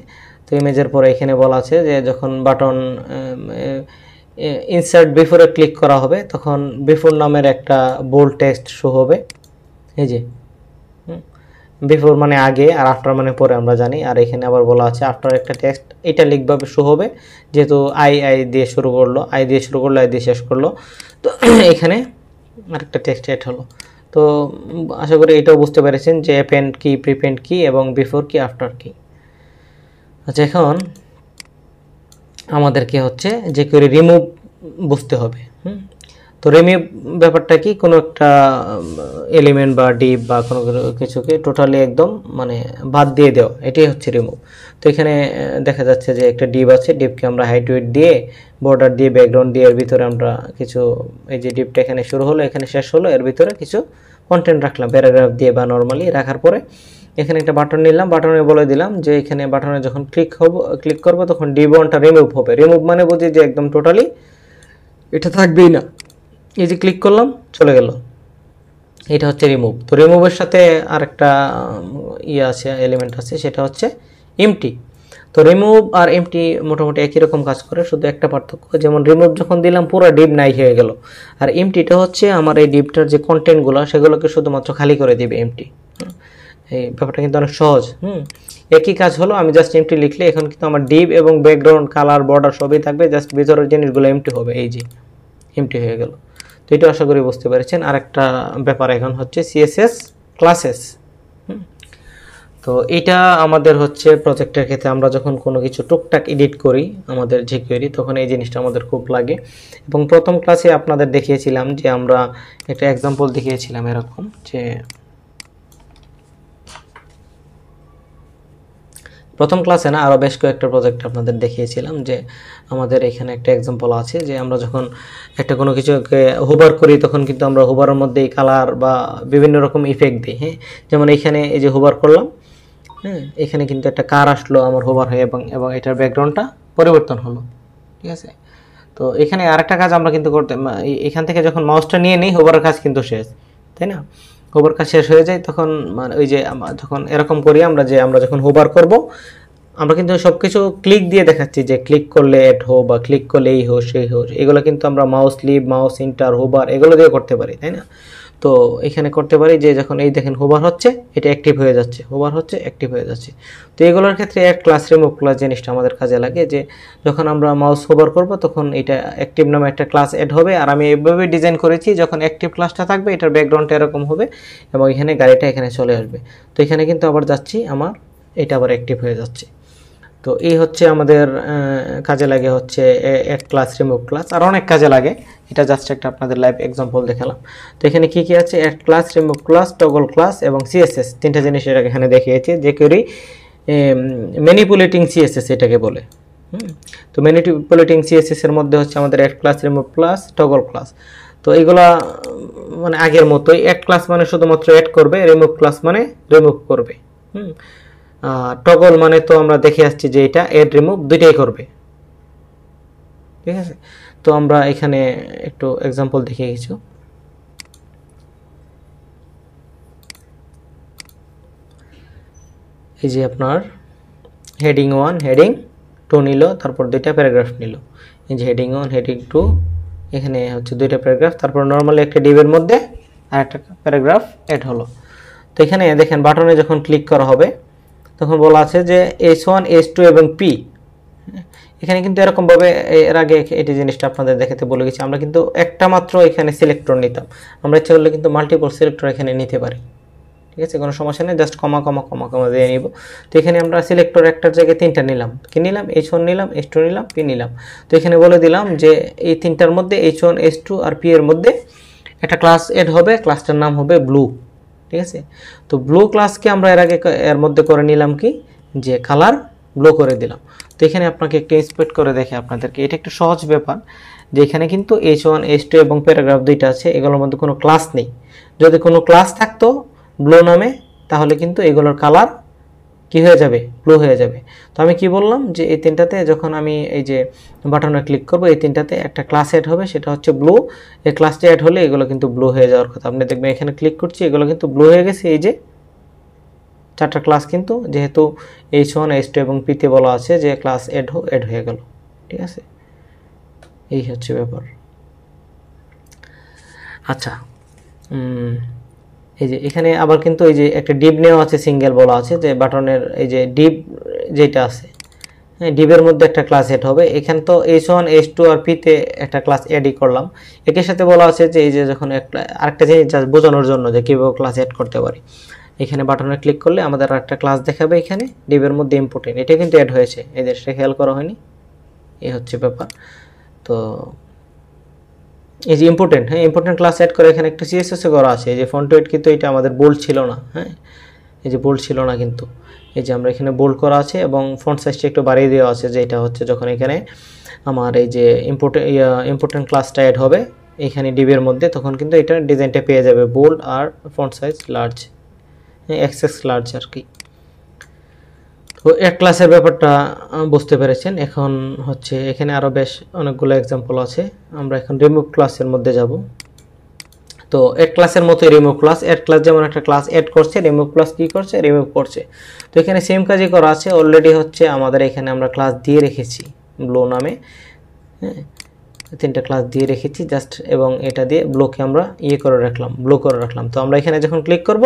তো ইমেজের পরে এখানে বলা আছে যে যখন বাটন ইনসার্ট বিফোরে ক্লিক করা হবে তখন বিফোর নামের একটা বোল্ড টেক্সট শো হবে, এই যে বিফোর মানে আগে আর আফটার মানে পরে আমরা জানি। আর এখানে আবার বলা আছে আফটার একটা টেক্সট এটা লিখভাবে শো হবে, যেহেতু আই দিয়ে শুরু করলো, আই দিয়ে শেষ করলো। তো এখানে আরেকটা টেক্সট অ্যাড হলো। তো আশা করি এটাও বুঝতে পেরেছেন যে অ্যাপেন্ড কি, প্রিপেন্ড কি এবং বিফোর কি, আফটার কি। আচ্ছা, এখন আমাদেরকে হচ্ছে যে করে রিমুভ বুঝতে হবে। তো রিমুভ ব্যাপারটা কি, কোনো একটা এলিমেন্ট বা ডিপ বা কোনো কিছুকে টোটালি একদম মানে বাদ দিয়ে দেওয়া, এটাই হচ্ছে রিমুভ। তো এখানে দেখা যাচ্ছে যে একটা ডিপ আছে, ডিপকে আমরা হাইট ওয়েট দিয়ে, বর্ডার দিয়ে, ব্যাকগ্রাউন্ড দিয়ে, এর ভিতরে আমরা কিছু, এই যে ডিপটা এখানে শুরু হলো এখানে শেষ হলো, এর ভিতরে কিছু কন্টেন্ট রাখলাম প্যারাগ্রাফ দিয়ে বা নর্মালি রাখার পরে এখানে একটা বাটন নিলাম, বাটনে বলে দিলাম যে এখানে বাটনে যখন ক্লিক করবো তখন ডিপ1টা রিমুভ হবে। রিমুভ মানে বুঝি যে একদম টোটালি এটা থাকবেই না, এই যে ক্লিক করলাম চলে গেল, এটা হচ্ছে রিমুভ। তো রিমুভের সাথে আরেকটা ইয়ে আছে, এলিমেন্ট আছে, সেটা হচ্ছে এমটি। তো রিমুভ আর এমটি মোটামুটি একই রকম কাজ করে, শুধু একটা পার্থক্য, যেমন রিমুভ যখন দিলাম পুরো ডিপ নাই হয়ে গেল, আর এমটিটা হচ্ছে আমার এই ডিপটার যে কন্টেন্টগুলো সেগুলোকে শুধুমাত্র খালি করে দিবে এমটি। এই ব্যাপারটা কিন্তু অনেক সহজ। একই কাজ হলো, আমি জাস্ট এমটি লিখলে এখন কিন্তু আমার ডিপ এবং ব্যাকগ্রাউন্ড কালার বর্ডার সবই থাকবে, জাস্ট ভিতরের জিনিসগুলো এমটি হবে, এই যে এমটি হয়ে গেল। তো এটা আশা করি বুঝতে পেরেছেন। আরেকটা ব্যাপার এখন হচ্ছে সিএসএস ক্লাসেস। তো এটা আমাদের হচ্ছে প্রজেক্টের ক্ষেত্রে আমরা যখন কোনো কিছু টুকটাক এডিট করি আমাদের jQuery, তখন এই জিনিসটা আমাদের খুব লাগে। এবং প্রথম ক্লাসে আপনাদের দেখিয়েছিলাম যে আমরা একটা এক্সাম্পল দেখিয়েছিলাম এরকম, যে প্রথম ক্লাসে না, আরও বেশ কয়েকটা প্রজেক্ট আপনাদের দেখিয়েছিলাম যে আমাদের এখানে একটা এক্সাম্পল আছে যে আমরা যখন একটা কোনো কিছুকে হোভার করি তখন কিন্তু আমরা হোভারের মধ্যে কালার বা বিভিন্ন রকম ইফেক্ট দিই। হ্যাঁ, যেমন এখানে এই যে হোভার করলাম, হ্যাঁ, এখানে কিন্তু একটা কার আসলো আমার হোভার হয়ে, এবং এটার ব্যাকগ্রাউন্ডটা পরিবর্তন হলো, ঠিক আছে। তো এখানে আরেকটা কাজ আমরা কিন্তু করতে, এখান থেকে যখন মাউসটা নিয়ে নিই হোভারের কাজ কিন্তু শেষ, তাই না? হোভার কাজ শেষ হয়ে যায় তখন, মানে ওই যে যখন এরকম করি আমরা, যে আমরা যখন হোভার করব আমরা কিন্তু সব কিছু ক্লিক দিয়ে দেখাচ্ছি, যে ক্লিক করলে এড হো বা ক্লিক করলে এই হো সেই হো, এগুলো কিন্তু আমরা mouse leave, mouse enter, hover এগুলো দিয়ে করতে পারি, তাই না? তো এখানে করতে পারি যে যখন এই দেখেন হোভার হচ্ছে এটা অ্যাক্টিভ হয়ে যাচ্ছে, হোভার হচ্ছে অ্যাক্টিভ হয়ে যাচ্ছে। তো এগুলোর ক্ষেত্রে অ্যাড ক্লাস, রিমুভ ক্লাস জিনিসটা আমাদের কাজে লাগে, যে যখন আমরা মাউস হোভার করব তখন এটা অ্যাক্টিভ নামে একটা ক্লাস অ্যাড হবে, আর আমি এইভাবে ডিজাইন করেছি যখন অ্যাক্টিভ ক্লাসটা থাকবে এটার ব্যাকগ্রাউন্ডটা এরকম হবে এবং এখানে গাড়িটা এখানে চলে আসবে। তো এখানে কিন্তু আবার যাচ্ছি, আমার এটা আবার অ্যাক্টিভ হয়ে যাচ্ছে। তো এই হচ্ছে আমাদের কাজে লাগে হচ্ছে অ্যাড ক্লাস, রিমুভ ক্লাস, আর অনেক কাজে লাগে, এটা জাস্ট একটা আপনাদের লাইভ এক্সাম্পল দেখালাম। তো এখানে কি কি আছে, add class, remove class, toggle class এবং সিএসএস, তিনটা জিনিস এখানে দেখিয়েছি। jQuery ম্যানিপুলেটিং সিএসএস এটাকে বলে। তো ম্যানিপুলেটিং সিএসএস এর মধ্যে হচ্ছে আমাদের add class, remove class, toggle class. তো এইগুলা মানে আগের মতোই, অ্যাড ক্লাস মানে শুধুমাত্র অ্যাড করবে, রিমুভ ক্লাস মানে রিমুভ করবে। টগল মানে তো আমরা দেখে আসছি যে এটা অ্যাড রিমুভ দুইটাই করবে, ঠিক আছে। তো আমরা এখানে একটু এক্সাম্পল দেখিয়ে কিছু, এই যে আপনার হেডিং 1 হেডিং 2 নিল, তারপর দুইটা প্যারাগ্রাফ নিল, এই যে হেডিং 1 হেডিং 2, এখানে হচ্ছে দুইটা প্যারাগ্রাফ, তারপর নর্মালি একটা ডিবের মধ্যে আরেকটা প্যারাগ্রাফ অ্যাড হলো। তো এখানে দেখেন বাটনে যখন ক্লিক করা হবে তখন বলা আছে যে S1 S2 এবং P। এখানে কিন্তু এরকমভাবে এর আগে এটি জিনিসটা আপনাদের দেখাতে বলে গেছি, আমরা কিন্তু একটা মাত্র এখানে সিলেক্টর নিতাম, আমরা ইচ্ছা করলে কিন্তু মাল্টিপল সিলেক্টর এখানে নিতে পারি, ঠিক আছে, কোনো সমস্যা নেই, জাস্ট কমা কমা কমা কমা দিয়ে নিব। তো এখানে আমরা সিলেক্টর একটার জায়গায় তিনটা নিলাম, কি নিলাম, H1 নিলাম, S2 নিলাম, P নিলাম। তো এখানে বলে দিলাম যে এই তিনটার মধ্যে H1 S2 আর P এর মধ্যে একটা ক্লাস এড হবে, ক্লাসটার নাম হবে ব্লু, ঠিক আছে। তো ব্লু ক্লাসকে আমরা এর আগে এর মধ্যে করে নিলাম কি, যে কালার ব্লু করে দিলাম। তো এখানে আপনাকে একটু ইন্সপেক্ট করে দেখে আপনাদেরকে, এটা একটু সহজ ব্যাপার, যে এখানে কিন্তু H1 H2 এবং প্যারাগ্রাফ দুইটা আছে, এগুলোর মধ্যে কোনো ক্লাস নেই। যদি কোনো ক্লাস থাকতো ব্লু নামে তাহলে কিন্তু এগুলোর কালার কি হয়ে যাবে, ব্লু হয়ে যাবে। তো আমি কি বললাম যে এই তিনটাতে যখন আমি এই যে বাটনে ক্লিক করব এই তিনটাতে একটা ক্লাস অ্যাড হবে, সেটা হচ্ছে ব্লু। এই ক্লাসটা অ্যাড হলে এগুলো কিন্তু ব্লু হয়ে যাওয়ার কথা। আপনি দেখবেন এখানে ক্লিক করছি এগুলো কিন্তু ব্লু হয়ে গেছে, এই যে চারটা ক্লাস কিন্তু, যেহেতু H1 H2 এবং P তে বলা আছে যে ক্লাস অ্যাড হয়ে গেল, ঠিক আছে। এই হচ্ছে ব্যাপার। আচ্ছা, এই যে এখানে আবার কিন্তু এই যে একটা ডিপ নেওয়া আছে, সিঙ্গেল বলা আছে যে বাটনের এই যে ডিপ যেটা আছে, হ্যাঁ, ডিপের মধ্যে একটা ক্লাস অ্যাড হবে। এখানে তো H1 H2 আর P তে একটা ক্লাস অ্যাডই করলাম। এর সাথে বলা আছে যে এই যে যখন আরেকটা জিনিস বোঝানোর জন্য যে কীভাবে ক্লাস অ্যাড করতে পারি, এখানে বাটনে ক্লিক করলে আমাদের আরেকটা ক্লাস দেখাবে, এখানে ডিপের মধ্যে ইম্পর্টেন্ট, এটা কিন্তু অ্যাড হয়েছে, এই জিনিসটা খেয়াল করা হয়নি, এই হচ্ছে ব্যাপার। তো এই যে ইম্পর্টেন্ট, হ্যাঁ, ইম্পর্টেন্ট ক্লাস অ্যাড করে এখানে একটা সিএসএস করা আছে, এই যে ফন্ট ওয়েট কিন্তু এটা আমাদের বোল্ড ছিল না, হ্যাঁ, এই যে বোল্ড ছিল না কিন্তু এই যে আমরা এখানে বোল্ড করা আছে এবং ফন্ট সাইজটা একটু বাড়িয়ে দেওয়া আছে, যে এটা হচ্ছে যখন এখানে আমার এই যে ইম্পর্টেন্ট ক্লাসটা অ্যাড হবে এখানে ডিবের মধ্যে, তখন কিন্তু এটা ডিজাইনটা পেয়ে যাবে বোল্ড আর font size large, excess large আর কি। তো এক ক্লাসের ব্যাপারটা বুঝতে পেরেছেন। এখন হচ্ছে এখানে আরও বেশ অনেকগুলো এক্সাম্পল আছে। আমরা এখন রিমুভ ক্লাসের মধ্যে যাব। তো এড ক্লাসের মতোই রিমুভ ক্লাস, এড ক্লাস যেমন একটা ক্লাস এড করছে, রিমুভ ক্লাস কি করছে, রিমুভ করছে। তো এখানে সেম কাজই করা আছে অলরেডি। হচ্ছে আমাদের এখানে আমরা ক্লাস দিয়ে রেখেছি ব্লো নামে, হ্যাঁ, 3টা ক্লাস দিয়ে রেখেছি জাস্ট, এবং এটা দিয়ে ব্লোকে আমরা করে রাখলাম, ব্লো করে রাখলাম। তো আমরা এখানে যখন ক্লিক করব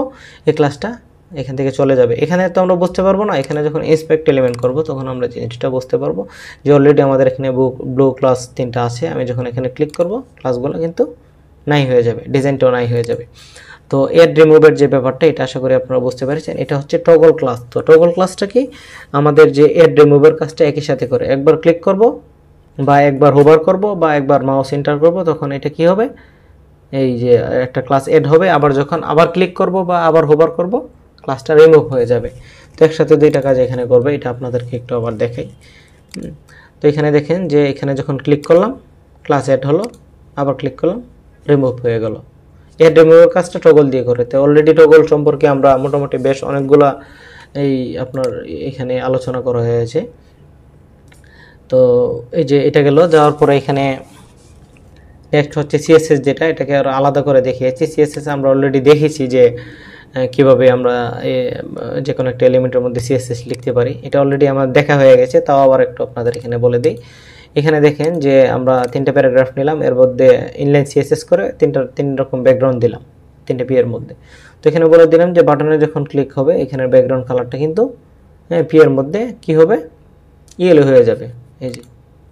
এই ক্লাসটা এখান থেকে চলে যাবে। এখানে তো আমরা বুঝতে পারবো না, এখানে যখন ইন্সপেক্ট এলিমেন্ট করব তখন আমরা জিনিসটা বুঝতে পারবো যে অলরেডি আমাদের এখানে ব্লো ক্লাস 3টা আছে। আমি যখন এখানে ক্লিক করব ক্লাসগুলো কিন্তু নাই হয়ে যাবে, ডিজাইনটাও নাই হয়ে যাবে। তো এড রিমুভের যে ব্যাপারটা, এটা আশা করি আপনারা বুঝতে পেরেছেন। এটা হচ্ছে টগল ক্লাস। তো টগল ক্লাসটা কি, আমাদের যে এড রিমুভের কাজটা একই সাথে করে, একবার ক্লিক করব বা একবার হোভার করব বা একবার মাউস এন্টার করব, তখন এটা কি হবে, এই যে একটা ক্লাস এড হবে। আবার যখন আবার ক্লিক করব বা আবার হোভার করব ক্লাসটা রিমুভ হয়ে যাবে। তো একসাথে দুইটা কাজ এখানে করবে। এটা আপনাদেরকে একটু আবার দেখাই। তো এখানে দেখেন যে এখানে যখন ক্লিক করলাম ক্লাস এড হলো, আবার ক্লিক করলাম রিমুভ হয়ে গেল। এর রিমুভের কাজটা টগল দিয়ে করে। তো অলরেডি টগল সম্পর্কে আমরা মোটামুটি বেশ অনেকগুলা এই আপনার এখানে আলোচনা করা হয়েছে। তো এই যে এটা গেল, যাওয়ার পরে এখানে নেক্সট হচ্ছে সিএসএস, যেটা এটাকে আরো আলাদা করে দেখিয়েছি। সিএসএস আমরা অলরেডি দেখেছি যে কিভাবে আমরা যে কোনো একটা এলিমেন্টের মধ্যে সিএসএস লিখতে পারি। এটা অলরেডি আমার দেখা হয়ে গেছে, তাও আবার একটু আপনাদের এখানে বলে দিই। এখানে দেখেন যে আমরা 3টা প্যারাগ্রাফ নিলাম, এর মধ্যে ইনলাইন সিএসএস করে 3 রকম ব্যাকগ্রাউন্ড দিলাম 3টা পি এর মধ্যে। তো এখানে বলে দিলাম যে বাটনে যখন ক্লিক হবে এখানের ব্যাকগ্রাউন্ড কালারটা কিন্তু পি এর মধ্যে কি হবে, ইয়েলো হয়ে যাবে। এই যে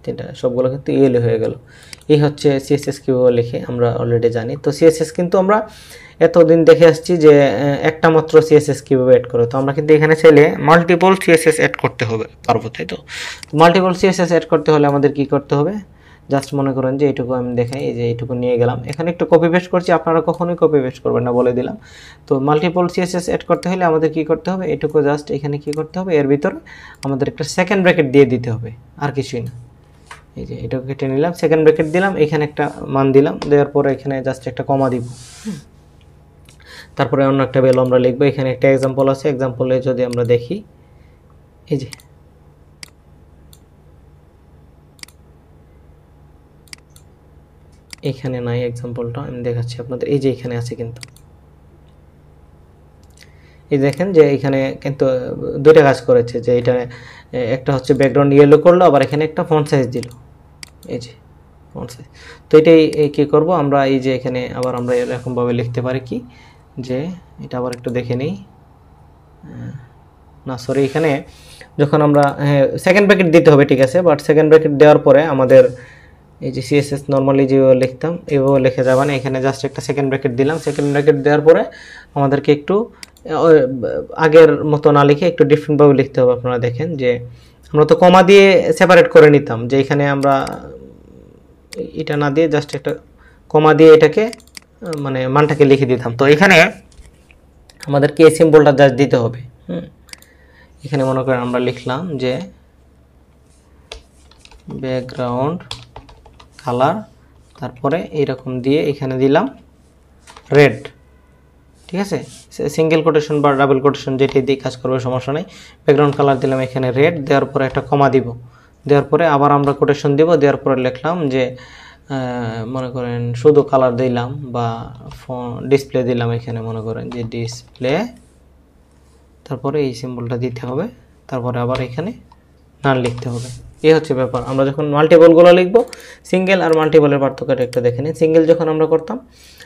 3টা সবগুলো কিন্তু ইয়েলো হয়ে গেল। এই হচ্ছে সিএসএস কীভাবে লিখে আমরা অলরেডি জানি। তো সিএসএস কিন্তু আমরা এতদিন দেখে আসছি যে একটা মাত্র সিএসএস কীভাবে অ্যাড করে। তো আমরা কিন্তু এখানে চাইলে মাল্টিপল সিএসএস অ্যাড করতে হবে পারবো, তাই তো। মাল্টিপল সিএসএস অ্যাড করতে হলে আমাদের কি করতে হবে, জাস্ট মনে করেন যে এইটুকু আমি দেখাই, এই যে এইটুকু নিয়ে গেলাম, এখানে একটু কপি পেস্ট করছি, আপনারা কখনোই কপি পেস্ট করবেন না বলে দিলাম। তো মাল্টিপল সিএসএস অ্যাড করতে হলে আমাদের কি করতে হবে, এইটুকু জাস্ট এখানে কি করতে হবে, এর ভিতরে আমাদের একটা সেকেন্ড ব্র্যাকেট দিয়ে দিতে হবে, আর কিছুই না। এই যে এটাকে কেটে নিলাম, সেকেন্ড ব্র্যাকেট দিলাম, এখানে একটা মান দিলাম, দেওয়ার পরে এখানে জাস্ট একটা কমা দিব, তারপরে অন্য একটা ভ্যালু আমরা লিখবো। এখানে একটা এক্সাম্পল আছে, এক্সাম্পলে যদি আমরা দেখি, এই যে এখানে নাই এক্সাম্পলটা, আমি দেখাচ্ছি আপনাদের। এই যে এখানে আছে, কিন্তু এই দেখেন যে এখানে কিন্তু দুইটা কাজ করেছে, যে এটা একটা হচ্ছে ব্যাকগ্রাউন্ড ইয়েলো করলো, আবার এখানে একটা ফন্ট সাইজ দিল, এই যে ফন্ট সাইজ। তো এটাই কি করব আমরা, এই যে এখানে আবার আমরা এরকমভাবে লিখতে পারি কি, যে এটা আবার একটু দেখে নিই, না সরি, এখানে যখন আমরা সেকেন্ড ব্র্যাকেট দিতে হবে, ঠিক আছে, বাট সেকেন্ড ব্র্যাকেট দেওয়ার পরে আমাদের এই যে সিএসএস নর্মালি যেভাবে লিখতাম এভাবে লিখে যাবে না, এখানে জাস্ট একটা সেকেন্ড ব্র্যাকেট দিলাম। সেকেন্ড ব্র্যাকেট দেওয়ার পরে আমাদেরকে একটু আগের মতো না লিখে একটু ডিফারেন্টভাবে লিখতে হবে। আপনারা দেখেন যে আমরা তো কমা দিয়ে সেপারেট করে নিতাম, যে এখানে আমরা এটা না দিয়ে জাস্ট একটা কমা দিয়ে এটাকে মানে মানটাকে লিখে দিতাম। তো এখানে আমাদেরকে এই সিম্বলটা জাস্ট দিতে হবে। এখানে মনে করেন আমরা লিখলাম যে ব্যাকগ্রাউন্ড কালার, তারপরে এইরকম দিয়ে এখানে দিলাম রেড, ঠিক আছে, সিঙ্গেল কোটেশন বা ডাবল কোটেশন যেটাই দিয়ে কাজ করবে সমস্যা নেই। ব্যাকগ্রাউন্ড কালার দিলাম এখানে রেড, দেওয়ার পরে একটা কমা দিব, দেওয়ার পরে আবার আমরা কোটেশন দিব, দেওয়ার পরে লিখলাম যে মনে করেন শুধু কালার দিলাম বা ডিসপ্লে দিলাম, এখানে মনে করেন যে ডিসপ্লে, তারপরে এই সিম্বলটা দিতে হবে, তারপরে আবার এখানে নান লিখতে হবে। এই হচ্ছে ব্যাপার। আমরা যখন মাল্টিপলগুলো লিখবো, সিঙ্গেল আর মাল্টিপলের পার্থক্যটা একটু দেখে নিন। সিঙ্গেল যখন আমরা করতাম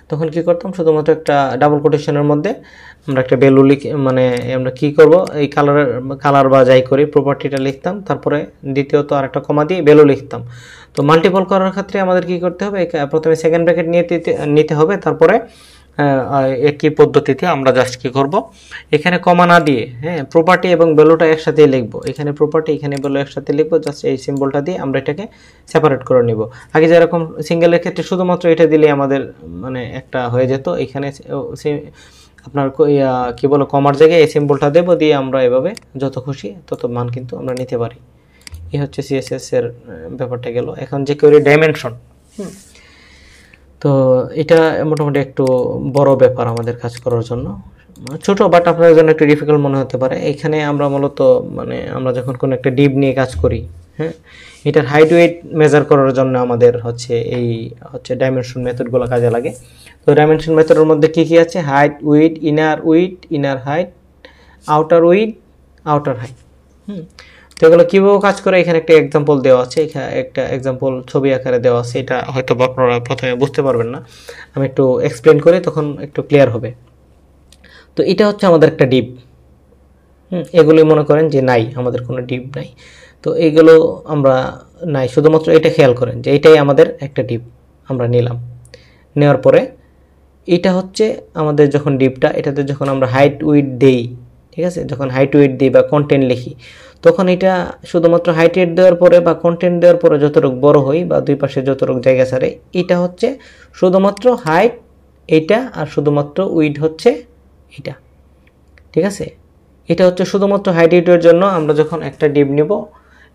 তখন কি করতাম, শুধুমাত্র একটা ডাবল কোটেশনের মধ্যে আমরা একটা ভ্যালু লিখে, মানে আমরা কি করব, এই কালার বা যাই করি প্রপার্টিটা লিখতাম, তারপরে দ্বিতীয়ত আর একটা কমা দিয়ে ভ্যালু লিখতাম। তো মাল্টিপল করার ক্ষেত্রে আমাদের কি করতে হবে, প্রথমে সেকেন্ড ব্র্যাকেট নিতে হবে, তারপরে একই পদ্ধতিতে আমরা জাস্ট কি করব, এখানে কমা না দিয়ে প্রপার্টি এবং ভ্যালুটা একসাথে লিখব, এখানে প্রপার্টি এখানে ভ্যালু একসাথে লিখব, জাস্ট এই সিম্বলটা দিয়ে আমরা এটাকে সেপারেট করে নিব। আগে যেরকম সিঙ্গেলের ক্ষেত্রে শুধুমাত্র এটা দিলে আমাদের মানে একটা হয়ে যেত, এখানে আপনার কি বলো কমার জায়গায় এই সিম্বলটা দেবো, দিয়ে আমরা এভাবে যত খুশি তত মান কিন্তু আমরা নিতে পারি। এই হচ্ছে সিএসএস এর ব্যাপারটা গেল। এখন যে কেউ ডাইমেনশন, তো এটা মোটামুটি একটু বড় ব্যাপার আমাদের কাজ করার জন্য। ছোট, বাট আপনাদের জন্য একটু ডিফিকাল্ট মনে হতে পারে। এখানে আমরা মূলত মানে আমরা যখন কোনো একটা ডিপ নিয়ে কাজ করি, হ্যাঁ, এটার হাইট ওয়েট মেজার করার জন্য আমাদের হচ্ছে এই হচ্ছে ডাইমেনশন মেথডগুলো কাজে লাগে। তো ডাইমেনশন মেথডের মধ্যে কী কী আছে? Height, weed, inner height, outer weed, outer height. তো এগুলো কীভাবে কাজ করে এখানে একটা এক্সাম্পল দেওয়া আছে, এখানে একটা এক্সাম্পল ছবি আকারে দেওয়া আছে। এটা হয়তো আপনারা প্রথমে বুঝতে পারবেন না, আমি একটু এক্সপ্লেন করি, তখন একটু ক্লিয়ার হবে। তো এটা হচ্ছে আমাদের একটা ডিপ। এগুলোই মনে করেন যে নাই, আমাদের কোনো ডিপ নাই। তো এইগুলো আমরা নাই, শুধুমাত্র এটা খেয়াল করেন যে এটাই আমাদের একটা ডিপ আমরা নিলাম। নেওয়ার পরে এটা হচ্ছে আমাদের যখন ডিপটা, এটাতে যখন আমরা হাইট উইড দেই, ঠিক আছে, যখন হাইট উইড দিই বা কন্টেন্ট লিখি, তখন এটা শুধুমাত্র হাইট উইড দেওয়ার পরে বা কন্টেন্ট দেওয়ার পরে যতটুকু বড় হই বা দুই পাশে যতটুকু জায়গা ছাড়ে, এটা হচ্ছে শুধুমাত্র হাইট এইটা, আর শুধুমাত্র উইড হচ্ছে এটা, ঠিক আছে। এটা হচ্ছে শুধুমাত্র হাইট উইডের জন্য আমরা যখন একটা ডিপ নিব,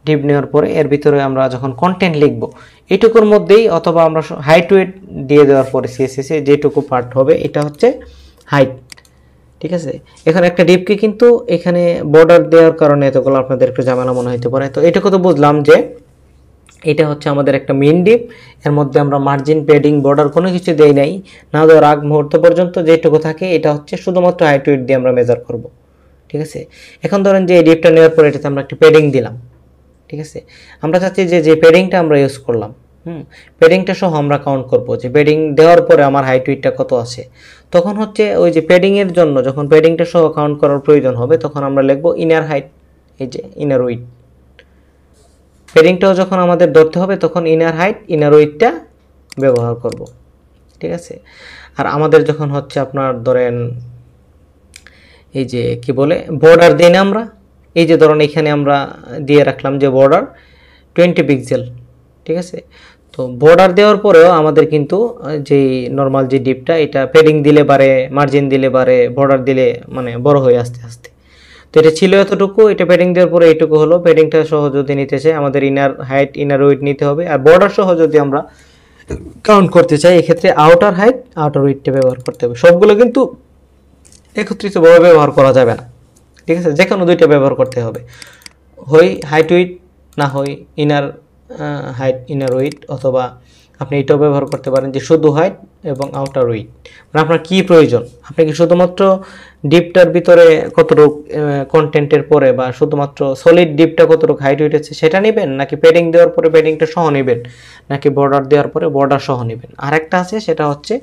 ডিপ নেওয়ার পরে এর ভিতরে আমরা যখন কন্টেন্ট লিখব, এইটুকুর মধ্যেই অথবা আমরা হাইট ওয়েট দিয়ে দেওয়ার পরে সিএসএসে যেটুকু পার্ট হবে এটা হচ্ছে হাইট, ঠিক আছে। এখন একটা ডিপকে কিন্তু এখানে বর্ডার দেওয়ার কারণে এতগুলো আপনাদের একটু ঝামেলা মনে হতে পারে। তো এটুকু তো বুঝলাম যে এটা হচ্ছে আমাদের একটা মেইন ডিপ, এর মধ্যে আমরা মার্জিন, প্যাডিং, বর্ডার কোনো কিছু দেই নাই। না দেওয়ার আগ মুহূর্ত পর্যন্ত যেটুকু থাকে এটা হচ্ছে শুধুমাত্র হাইট ওয়েট দিয়ে আমরা মেজার করব, ঠিক আছে। এখন ধরেন যে এই ডিপটা নেওয়ার পরে এটাতে আমরা একটা প্যাডিং দিলাম, ঠিক আছে। আমরা চাচ্ছি যে যে প্যাডিংটা আমরা ইউজ করলাম, প্যাডিংটা সহ আমরা কাউন্ট করব যে প্যাডিং দেওয়ার পরে আমার হাইট উইডটা কত আছে। তখন হচ্ছে ওই যে প্যাডিংয়ের জন্য যখন প্যাডিংটা সহ কাউন্ট করার প্রয়োজন হবে, তখন আমরা লিখব ইনার হাইট, এই যে ইনার উইড। প্যাডিংটাও যখন আমাদের ধরতে হবে তখন ইনার হাইট, ইনার উইডটা ব্যবহার করব, ঠিক আছে। আর আমাদের যখন হচ্ছে আপনার ধরেন এই যে কি বলে বর্ডার দিই না আমরা, এই যে ধরুন এখানে আমরা দিয়ে রাখলাম যে বর্ডার 20 পিক্সেল, ঠিক আছে। তো বর্ডার দেওয়ার পরেও আমাদের কিন্তু যেই নর্মাল যে ডিপটা, এটা প্যাডিং দিলে বাড়ে, মার্জিন দিলে বাড়ে, বর্ডার দিলে মানে বড় হয়ে আস্তে আস্তে। তো এটা ছিল এতটুকু, এটা প্যাডিং দেওয়ার পরে এইটুকু হলো। প্যাডিংটা সহ যদি নিতে চাই আমাদের ইনার হাইট, ইনার উইড নিতে হবে। আর বর্ডার সহ যদি আমরা কাউন্ট করতে চাই, এক্ষেত্রে আউটার হাইট, আউটার উইডটা ব্যবহার করতে হবে। সবগুলো কিন্তু একত্রিতভাবে ব্যবহার করা যাবে না, ঠিক আছে, যে কোনো দুইটা ব্যবহার করতে হবে, হয় হাইট উইড না হয় ইনার হাইট, ইনার উইড, অথবা আপনি এটাও ব্যবহার করতে পারেন যে শুধু হাইট এবং আউটার উইড। মানে আপনার কী প্রয়োজন, আপনি কি শুধুমাত্র ডিপটার ভিতরে কতটুকু কন্টেন্টের পরে বা শুধুমাত্র সলিড ডিপটা কতটুকু হাইট উইড আছে সেটা নেবেন, নাকি প্যাডিং দেওয়ার পরে প্যাডিংটা সহ নেবেন, নাকি বর্ডার দেওয়ার পরে বর্ডার সহ নেবেন। আরেকটা আছে সেটা হচ্ছে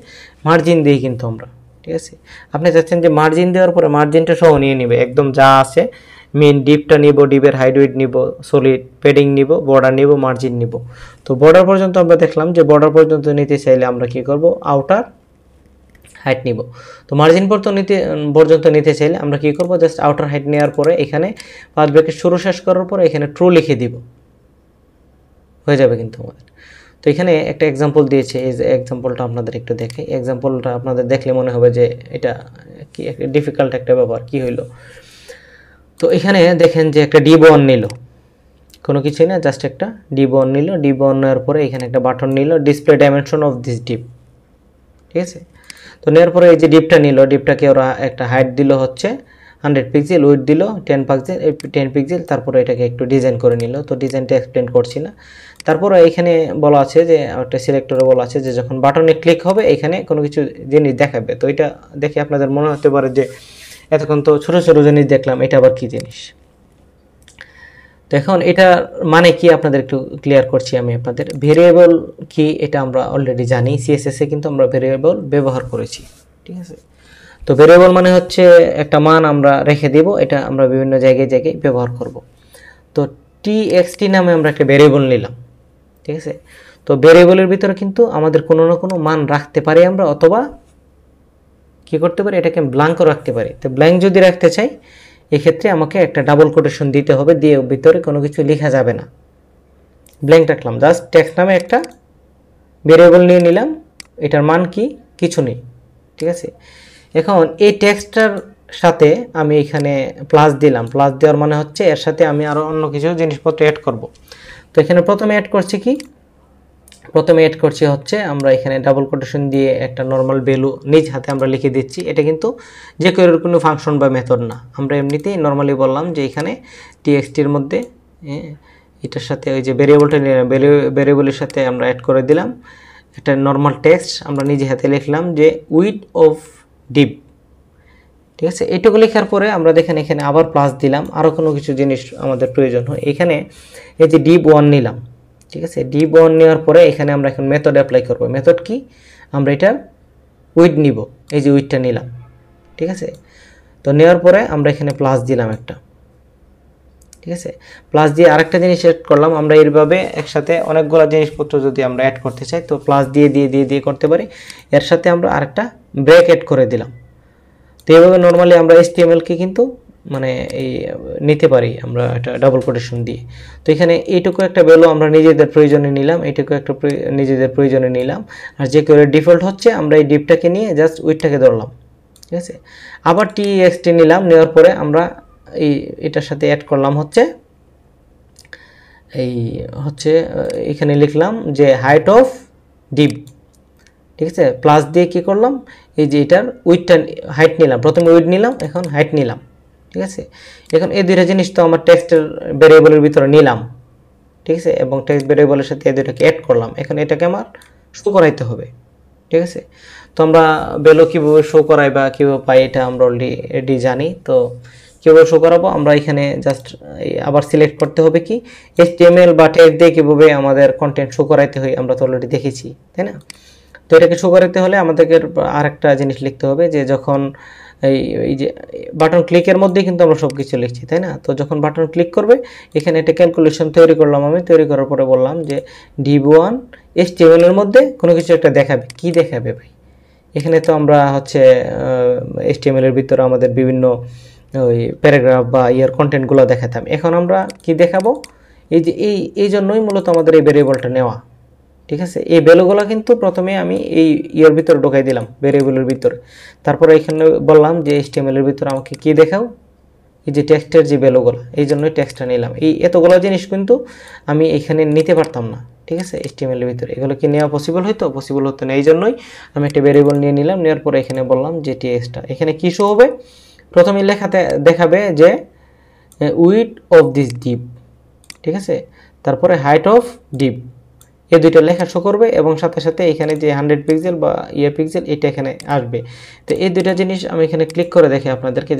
মার্জিন দিই কিন্তু আমরা, ঠিক আছে। আপনি চাচ্ছেন যে মার্জিন দেওয়ার পরে মার্জিনটা সহ নিয়ে নিবে, একদম যা আছে মেন ডিপটা নিব, ডিপের হাইট উইড নিব, সলিড প্যাডিং নিব, বর্ডার নিব, মার্জিন নিব। তো বর্ডার পর্যন্ত আমরা দেখলাম যে বর্ডার পর্যন্ত নিতে চাইলে আমরা কি করব, আউটার হাইট নিব। তো মার্জিন পর্যন্ত নিতে চাইলে আমরা কি করব, জাস্ট আউটার হাইট নেওয়ার পরে এখানে 5 ব্র্যাকেট শুরু শেষ করার পরে এখানে ট্রু লিখে দিব, হয়ে যাবে কিন্তু আমাদের। তো এখানে একটা এক্সাম্পল দিয়েছে, এই যে এক্সাম্পলটা আপনাদের একটু দেখে, এক্সাম্পলটা আপনাদের দেখলে মনে হবে যে এটা কি একটা ডিফিকাল্ট একটা ব্যাপার, কি হইলো। তো এখানে দেখেন যে একটা D1 নিল, কোনো কিছুই না, জাস্ট একটা D1 নিল। D1 নেওয়ার পরে এখানে একটা বাটন নিল, display dimension of this deep, ঠিক আছে। তো নেওয়ার পরে এই যে ডিপটা নিল, ডিপটাকে ওরা একটা হাইট দিল হচ্ছে 100 পিক্সেল, উইডথ দিল 10 পিক্সেল, তারপরে এটাকে একটু ডিজাইন করে নিল। তো ডিজাইনটা এক্সপ্লেন করছি না। তারপরে এখানে বলা আছে যে একটা সিলেক্টরে বলা আছে যে যখন বাটনে ক্লিক হবে এখানে কোনো কিছু জিনিস দেখাবে। তো এটা দেখে আপনাদের মনে হতে পারে যে এতক্ষণ তো ছোটো ছোটো জিনিস দেখলাম, এটা আবার কী জিনিস। তো এখন এটা মানে কি আপনাদের একটু ক্লিয়ার করছি আমি আপনাদের। ভেরিয়েবল কি এটা আমরা অলরেডি জানি, সিএসএসে কিন্তু আমরা ভেরিয়েবল ব্যবহার করেছি, ঠিক আছে। তো ভেরিয়েবল মানে হচ্ছে একটা মান আমরা রেখে দেব, এটা আমরা বিভিন্ন জায়গায় জায়গায় ব্যবহার করব। তো txt নামে আমরা একটা ভেরিয়েবল নিলাম, ঠিক আছে। তো ভেরিয়েবলের ভিতরে কিন্তু আমাদের কোনো না কোনো মান রাখতে পারি আমরা, অথবা কি করতে পারি, এটাকে ব্ল্যাঙ্কও রাখতে পারি। তো ব্ল্যাঙ্ক যদি রাখতে চাই এক্ষেত্রে আমাকে একটা ডাবল কোটেশন দিতে হবে, দিয়ে ভিতরে কোনো কিছু লেখা যাবে না, ব্ল্যাঙ্ক রাখলাম। জাস্ট টেক্সট নামে একটা ভেরিয়েবল নিয়ে নিলাম, এটার মান কি, কিছু নেই, ঠিক আছে। এখন এই টেক্সটটার সাথে আমি এখানে প্লাস দিলাম, প্লাস দেওয়ার মানে হচ্ছে এর সাথে আমি আরও অন্য কিছু জিনিসপত্র অ্যাড করব। তো এখানে প্রথমে অ্যাড করছি কি, প্রথমে এড করছি হচ্ছে আমরা এখানে ডাবল কোটেশন দিয়ে একটা নর্মাল ভ্যালু নিজ হাতে আমরা লিখে দিচ্ছি। এটা কিন্তু যে কোনো ফাংশন বা মেথড না, আমরা এমনিতেই নর্মালি বললাম যে এখানে টিএক্সটির মধ্যে এটার সাথে ওই যে ভেরিয়েবলটা নিলাম, ভেরিয়েবলের সাথে আমরা অ্যাড করে দিলাম একটা নর্মাল টেক্সট, আমরা নিজে হাতে লিখলাম যে উইথ অফ ডিপ। ঠিক আছে, এইটুকু লেখার পরে আমরা দেখেন এখানে আবার প্লাস দিলাম, আরও কোনো কিছু জিনিস আমাদের প্রয়োজন হয়। এখানে এই যে ডিপ 1 নিলাম, ঠিক আছে, ডিপ 1 নেওয়ার পরে এখানে আমরা এখন মেথড অ্যাপ্লাই করব। মেথড কি, আমরা এটার উইথ নিব, এই যে উইথটা নিলাম। ঠিক আছে, তো নেওয়ার পরে আমরা এখানে প্লাস দিলাম একটা। ঠিক আছে, প্লাস দিয়ে আরেকটা জিনিস অ্যাড করলাম। আমরা এইভাবে একসাথে অনেকগুলো জিনিসপত্র যদি আমরা অ্যাড করতে চাই তো প্লাস দিয়ে দিয়ে দিয়ে দিয়ে করতে পারি। এর সাথে আমরা আরেকটা ব্রেক অ্যাড করে দিলাম। তো এইভাবে নর্মালি আমরা HTML-কে কিন্তু মানে এই নিতে পারি আমরা এটা ডাবল কোটেশন দিয়ে। তো এখানে এইটুকু একটা ভ্যালু আমরা নিজেদের প্রয়োজনে নিলাম, এইটুকু একটা নিজেদের প্রয়োজনে নিলাম। আর যে কেউ ডিফল্ট হচ্ছে আমরা এই ডিপটাকে নিয়ে জাস্ট উইথটাকে ধরলাম। ঠিক আছে, আবার TXT নিলাম, নেওয়ার পরে আমরা এই এটার সাথে অ্যাড করলাম হচ্ছে এই হচ্ছে এখানে লিখলাম যে হাইট অফ ডিপ। ঠিক আছে, প্লাস দিয়ে কি করলাম, এই যে এটার উইথটা হাইট নিলাম, প্রথমে উইথ নিলাম, এখন হাইট নিলাম। ঠিক আছে, এখন এই দুইটা জিনিস তো আমার টেক্সটের ভেরিয়েবলের ভিতরে নিলাম। ঠিক আছে, এবং টেক্সট ভেরিয়েবলের সাথে এই দুইটাকে অ্যাড করলাম। এখন এটাকে আমার শো করাইতে হবে। ঠিক আছে, তো আমরা ভ্যালু কীভাবে শো করাই বা কীভাবে পাই এটা আমরা অলরেডি জানি। তো কীভাবে শো করাবো, আমরা এখানে জাস্ট আবার সিলেক্ট করতে হবে কি HTML বা টেক্সট দিয়ে কীভাবে আমাদের কন্টেন্ট শো করাইতে হয় আমরা তো অলরেডি দেখেছি, তাই না? তো এটাকে শো করাতে হলে আমাদেরকে আরেকটা জিনিস লিখতে হবে যে যখন এই যে বাটন ক্লিকের মধ্যেই কিন্তু আমরা সব কিছু লিখছি, তাই না? তো যখন বাটন ক্লিক করবে এখানে একটা ক্যালকুলেশন তৈরি করলাম আমি, তৈরি করার পরে বললাম যে div1 HTML এর মধ্যে কোনো কিছু একটা দেখাবে। কি দেখাবে ভাই? এখানে তো আমরা হচ্ছে HTML এর ভিতরে আমাদের বিভিন্ন ওই প্যারাগ্রাফ বা ইয়ার কন্টেন্টগুলো দেখাতাম। এখন আমরা কি দেখাবো, এই যে এই জন্যই মূলত আমাদের এই ভেরিয়েবলটা নেওয়া। ঠিক আছে, এই ভ্যালুগুলো কিন্তু প্রথমে আমি এই ইয়ার ভিতরে ঢোকাই দিলাম, ভেরিয়েবলের ভিতরে। তারপরে এখানে বললাম যে HTML এর ভিতরে আমাকে কি দেখাও, এই যে টেক্সটের যে ভ্যালুগুলো, এই জন্যই টেক্সটটা নিলাম। এই এতগুলো জিনিস কিন্তু আমি এখানে নিতে পারতাম না। ঠিক আছে, HTML এর ভিতরে এগুলো কি নেওয়া পসিবল হতো? পসিবল হতো না। এই জন্যই আমি একটা ভেরিয়েবল নিয়ে নিলাম, নেওয়ার পরে এখানে বললাম যে টেক্সটটা এখানে কি শো হবে, প্রথমে লেখাতে দেখাবে যে উইডথ অফ দিস ডিপ। ঠিক আছে, তারপরে হাইট অফ ডিপ, এই দুইটা লেখা শো করবে এবং সাথে সাথে এখানে যে 100 পিক্সেল বা পিক্সেল এটা এখানে আসবে। তো এই দুইটা জিনিস আমি এখানে ক্লিক করে দেখে আপনাদেরকে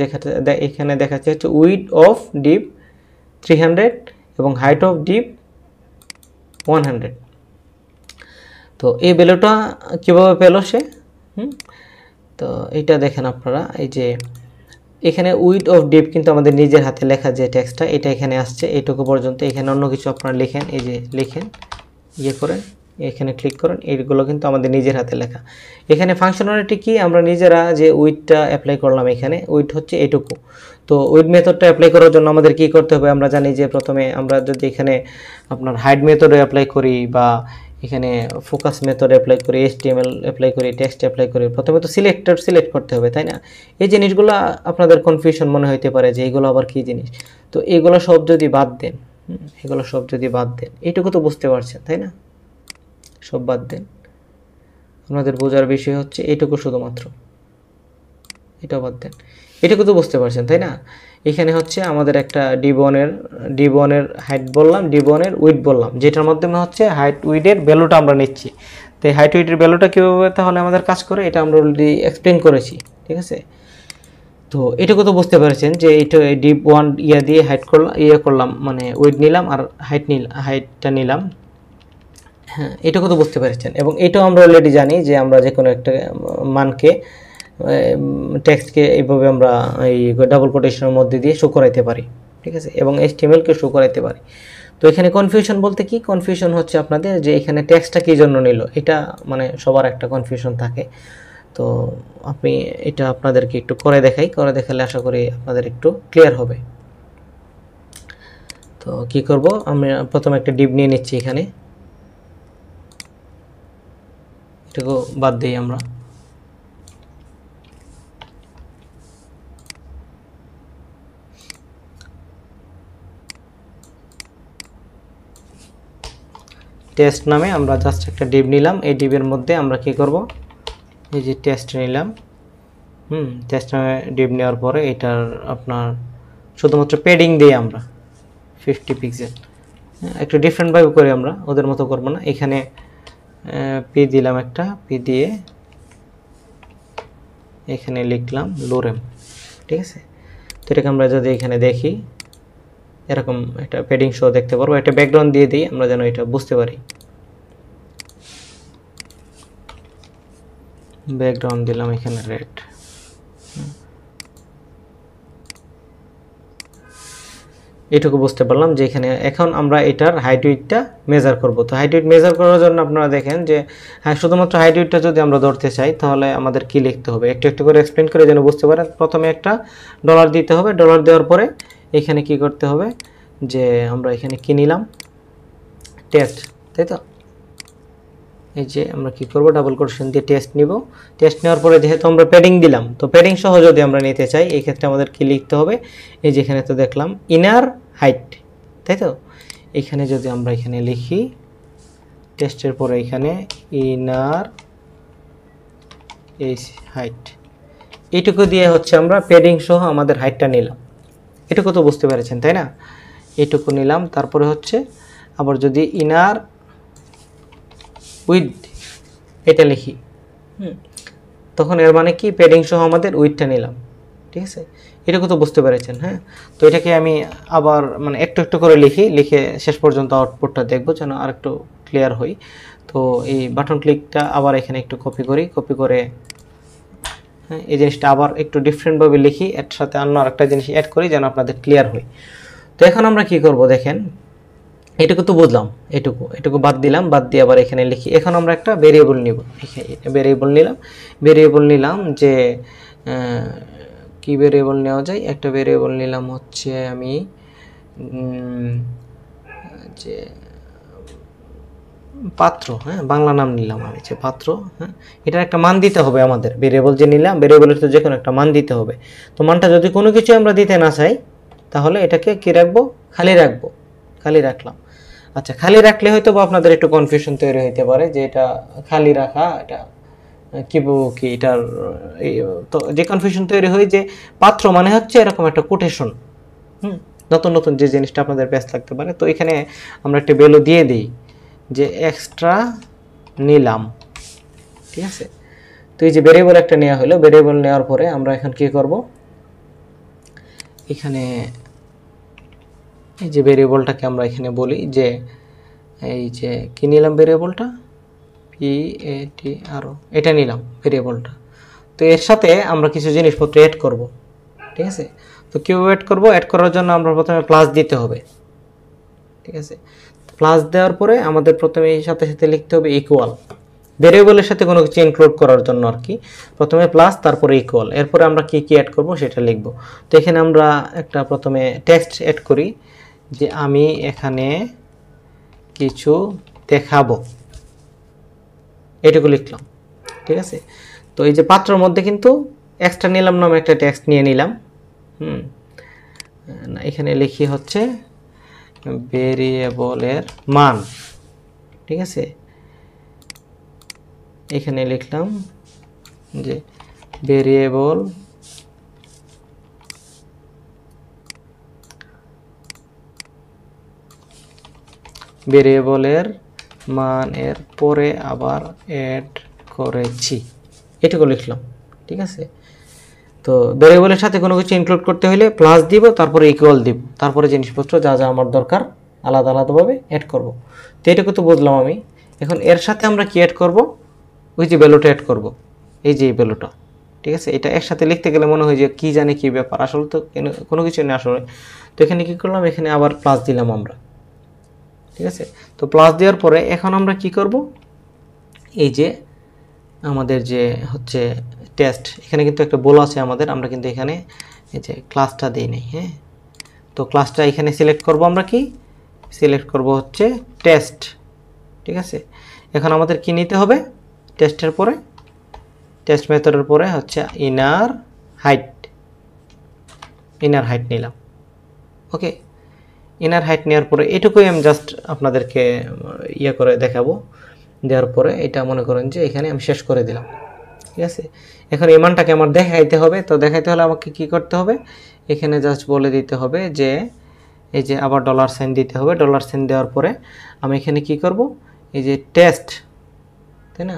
এখানে দেখাচ্ছে হচ্ছে উইডথ অফ ডিপ 300 এবং হাইট অফ ডিপ 100। তো এই ভ্যালুটা কীভাবে পেল সে? তো এইটা দেখেন আপনারা, এই যে এখানে উইডথ অফ ডিপ কিন্তু আমাদের নিজের হাতে লেখা যে টেক্সটটা এটা এখানে আসছে এইটুকু পর্যন্ত। এখানে অন্য কিছু আপনারা লিখেন, এই যে লিখেন ইয়ে করেন, এখানে ক্লিক করেন, এইগুলো কিন্তু আমাদের নিজের হাতে লেখা। এখানে ফাংশনালিটি কি, আমরা নিজেরা যে উইথটা অ্যাপ্লাই করলাম, এখানে উইথ হচ্ছে এইটুকু। তো উইথ মেথডটা অ্যাপ্লাই করার জন্য আমাদের কি করতে হবে, আমরা জানি যে প্রথমে আমরা যদি এখানে আপনার হাইড মেথডে অ্যাপ্লাই করি বা এখানে ফোকাস মেথড অ্যাপ্লাই করি, HTML অ্যাপ্লাই করি, টেক্সট অ্যাপ্লাই করি, প্রথমে তো সিলেক্ট করতে হবে, তাই না? এই জিনিসগুলো আপনাদের কনফিউশন মনে হইতে পারে যে এইগুলো আবার কি জিনিস। তো এগুলো সব যদি বাদ দেন, এগুলো সব যদি বাদ দেন, এইটুকু তো বুঝতে পারছেন, তাই না? সব বাদ দেন, আপনাদের বোঝার বিষয় হচ্ছে এইটুকু শুধুমাত্র, এটা বাদ দেন, এটুকু তো বুঝতে পারছেন, তাই না? এখানে হচ্ছে আমাদের একটা div1 এর হাইট বললাম, div1 এর উইথ বললাম, যেটার মাধ্যমে হচ্ছে হাইট উইথের ভ্যালুটা আমরা নিচ্ছি। তো এই হাইট উইথের ভ্যালুটা কীভাবে তাহলে আমাদের কাজ করে এটা আমরা অলরেডি এক্সপ্লেন করেছি। ঠিক আছে, তো এটুকু তো বুঝতে পেরেছেন যে এইটা div1 দিয়ে হাইট করলাম মানে উইথ নিলাম আর হাইটটা নিলাম। হ্যাঁ, এটুকু তো বুঝতে পেরেছেন। এবং এটাও আমরা অলরেডি জানি যে আমরা যে কোনো একটা মানকে টেক্সটকে এইভাবে আমরা এই ডাবল কোটেশনের মধ্যে দিয়ে শো করাইতে পারি। ঠিক আছে, এবং HTML-কে শো করাইতে পারি। তো এখানে কনফিউশন বলতে কি, কনফিউশন হচ্ছে আপনাদের যে এখানে টেক্সটটা কী জন্য নিল, এটা মানে সবার একটা কনফিউশন থাকে। তো আমি এটা আপনাদেরকে একটু করে দেখালে আশা করি আপনাদের একটু ক্লিয়ার হবে। তো কি করব, আমি প্রথমে একটা ডিপ নিয়ে নিচ্ছি, এখানে এটাকে বাদ দিই আমরা। টেস্ট নামে আমরা জাস্ট একটা ডিভ নিলাম। এই ডিভের মধ্যে আমরা কি করব, এই যে টেস্ট নিলাম। টেস্ট নামে ডিভ নেওয়ার পরে এটার আপনার শুধুমাত্র প্যাডিং দিয়ে আমরা 50 পিক্সেল, একটু ডিফারেন্টভাবে করি আমরা, ওদের মতো করবো না। এখানে পি দিলাম, একটা পি দিয়ে এখানে লিখলাম লোরেম, ঠিক আছে। তো এটাকে আমরা যদি এখানে দেখি এরকম একটা প্যাডিং শো দেখতে পারবো। একটা ব্যাকগ্রাউন্ড দিয়ে দিই আমরা যেন এটা বুঝতে পারি। ব্যাকগ্রাউন্ড দিলাম এখানে রেড। এটুকু বুঝতে পারলাম যে এখানে এখন আমরা এটার হাইট উইডটা মেজার করব। তো হাইট উইড মেজার করার জন্য আপনারা দেখেন যে হ্যাঁ, শুধুমাত্র হাইট উইডটা যদি আমরা ধরতে চাই তাহলে আমাদের কি লিখতে হবে, একটু একটু করে এক্সপ্লেন করে যেন বুঝতে পারেন। প্রথমে একটা ডলার দিতে হবে, ডলার দেওয়ার পরে এখানে কি করতে হবে যে আমরা এখানে কি নিলাম, টেস্ট, তাই তো। এই যে আমরা কি করব, ডাবল কোটেশন দিয়ে টেস্ট নিব। টেস্ট নেওয়ার পরে যেহেতু আমরা প্যাডিং দিলাম, তো প্যাডিং সহ যদি আমরা নিতে চাই এই ক্ষেত্রে আমাদের কি লিখতে হবে, এই যে এখানে তো দেখলাম ইনার হাইট, তাই তো। এখানে যদি আমরা এখানে লিখি টেস্টের পরে এখানে ইনার এই হাইট, এইটুকু দিয়ে হচ্ছে আমরা প্যাডিং সহ আমাদের হাইটটা নিলাম। এটুকু তো বুঝতে পেরেছেন, তাই না। এইটুকু নিলাম, তারপরে হচ্ছে আবার যদি ইনার উইথ এটা লিখি, তখন এর মানে কি প্যাডিং সহ আমাদের উইথটা নিলাম, ঠিক আছে। এটুকু তো বুঝতে পেরেছেন। হ্যাঁ, তো এটাকে আমি আবার মানে একটু একটু করে লিখি, লিখে শেষ পর্যন্ত আউটপুটটা দেখবো যেন আর একটু ক্লিয়ার হই। তো এই বাটন ক্লিকটা আবার এখানে একটু কপি করি, কপি করে হ্যাঁ এই জিনিসটা আবার একটু ডিফারেন্টভাবে লিখি, এর সাথে অন্য আরেকটা জিনিস অ্যাড করি যেন আপনাদের ক্লিয়ার হয়। তো এখন আমরা কি করব দেখেন, এটুকু তো বুঝলাম, এটুকু বাদ দিলাম, বাদ দিয়ে আবার এখানে লিখি। এখন আমরা একটা ভেরিয়েবল নিব, ভেরিয়েবল নিলাম যে কি ভেরিয়েবল নেওয়া যায়, একটা ভেরিয়েবল নিলাম হচ্ছে আমি যে পাত্র, হ্যাঁ বাংলা নাম নিলাম আমি যে পাত্র। হ্যাঁ, এটার একটা মান দিতে হবে আমাদের, ভেরিয়েবল যে নিলাম ভেরিয়েবলের তো যে কোনো একটা মান দিতে হবে। তো মানটা যদি কোনো কিছু আমরা দিতে না চাই তাহলে এটাকে কি রাখবো, খালি রাখবো, খালি রাখলাম। আচ্ছা, খালি রাখলে হয়তো বা আপনাদের একটু কনফিউশন তৈরি হইতে পারে যে এটা খালি রাখা এটা কি কি এটার, তো যে কনফিউশন তৈরি হয় যে পাত্র মানে হচ্ছে এরকম একটা কোটেশন। নতুন নতুন যে জিনিসটা আপনাদের ব্যস্ত লাগতে পারে। তো এখানে আমরা একটা ভ্যালু দিয়ে দিই যে এক্সট্রা নিলাম, ঠিক আছে। তো এই যে ভেরিয়েবল একটা নেওয়া হলো, ভেরিয়েবল নেওয়ার পরে আমরা এখন কি করব, এখানে এই যে ভেরিয়েবলটাকে আমরা এখানে বলি যে এই যে কি নিলাম ভেরিয়েবলটা PATR, এটা নিলাম ভেরিয়েবলটা। তো এর সাথে আমরা কিছু জিনিসপত্র অ্যাড করব, ঠিক আছে। তো কিভাবে অ্যাড করব, অ্যাড করার জন্য আমরা প্রথমে প্লাস দিতে হবে, ঠিক আছে। প্লাস দেওয়ার পরে আমাদের প্রথমে এই সাথে সাথে লিখতে হবে ইকুয়াল, ভেরিয়েবলের সাথে কোনো কিছু ইনক্লুড করার জন্য আর কি। প্রথমে প্লাস তারপরে ইকুয়াল, এরপরে আমরা কি কি অ্যাড করব সেটা লিখব। তো এখানে আমরা একটা প্রথমে টেক্সট অ্যাড করি যে আমি এখানে কিছু দেখাবো, এটুকু লিখলাম, ঠিক আছে। তো এই যে পাত্রের মধ্যে কিন্তু এক্সট্রা নিলাম নামে একটা টেক্সট নিয়ে নিলাম। এখানে লিখি হচ্ছে ভেরিয়েবলের মান, ঠিক আছে। এখানে লিখলাম যে ভেরিয়েবলের মান এর পরে আবার অ্যাড করেছি, এটুকু লিখলাম, ঠিক আছে। তো ভেরিয়েবলের সাথে কোনো কিছু ইনক্লুড করতে হলে প্লাস দিব, তারপরে ইকুয়াল দিব, তারপরে জিনিসপত্র যা যা আমার দরকার আলাদা আলাদাভাবে অ্যাড করব। তো এটুকু তো বুঝলাম আমি। এখন এর সাথে আমরা কি অ্যাড করব, ওই যে ভ্যালুটা অ্যাড করব, এই যে এই ভ্যালুটা, ঠিক আছে। এটা একসাথে লিখতে গেলে মনে হয় যে কি জানি কি ব্যাপার, আসলে তো কোনো কিছু নেই আসলে। তো এখানে কি করলাম, এখানে আবার প্লাস দিলাম আমরা, ঠিক আছে। তো প্লাস দেওয়ার পরে এখন আমরা কি করব, এই যে আমাদের যে হচ্ছে টেস্ট, এখানে কিন্তু একটা বল আছে আমাদের, আমরা কিন্তু এখানে এই যে ক্লাসটা দিই নাই। হ্যাঁ, তো ক্লাসটা এখানে সিলেক্ট করব, আমরা কি সিলেক্ট করব হচ্ছে টেস্ট, ঠিক আছে। এখন আমাদের কি নিতে হবে, টেস্টের পরে টেস্ট মেথডের পরে হচ্ছে ইনার হাইট নিলাম, ওকে। ইনার হাইট নেওয়ার পরে এটুকুই আমি জাস্ট আপনাদেরকে ইয়ে করে দেখাবো। দেওয়ার পরে এটা মনে করেন যে এখানে আমি শেষ করে দিলাম, ঠিক আছে। এখন এই মানটাকে আমার দেখাইতে হবে, তো দেখাইতে হলে আমাকে কি করতে হবে, এখানে জাস্ট বলে দিতে হবে যে এই যে আবার ডলার সাইন দিতে হবে। ডলার সাইন দেওয়ার পরে আমি এখানে কি করব, এই যে টেস্ট, তাই না,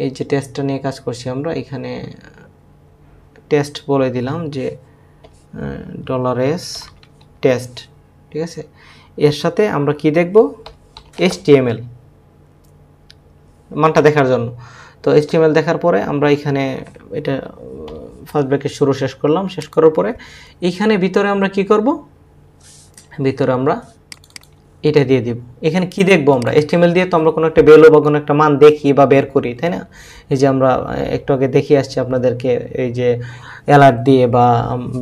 এই যে টেস্টটা নিয়ে কাজ করছি আমরা, এখানে টেস্ট বলে দিলাম যে $s টেস্ট, ঠিক আছে। এর সাথে আমরা কি দেখব, HTML মানটা দেখার জন্য। তো HTML দেখার পরে আমরা এখানে এটা ফার্স্ট ব্র্যাকেট শুরু শেষ করলাম। শেষ করার পরে এইখানে ভিতরে আমরা কি করব, ভিতরে আমরা এটা দিয়ে দিব। এখানে কি দেখবো আমরা, HTML দিয়ে তো আমরা কোনো একটা ভ্যালু বা কোনো একটা মান দেখি বা বের করি, তাই না। এই যে আমরা একটু আগে দেখিয়ে আসছি আপনাদেরকে, এই যে অ্যালার্ট দিয়ে বা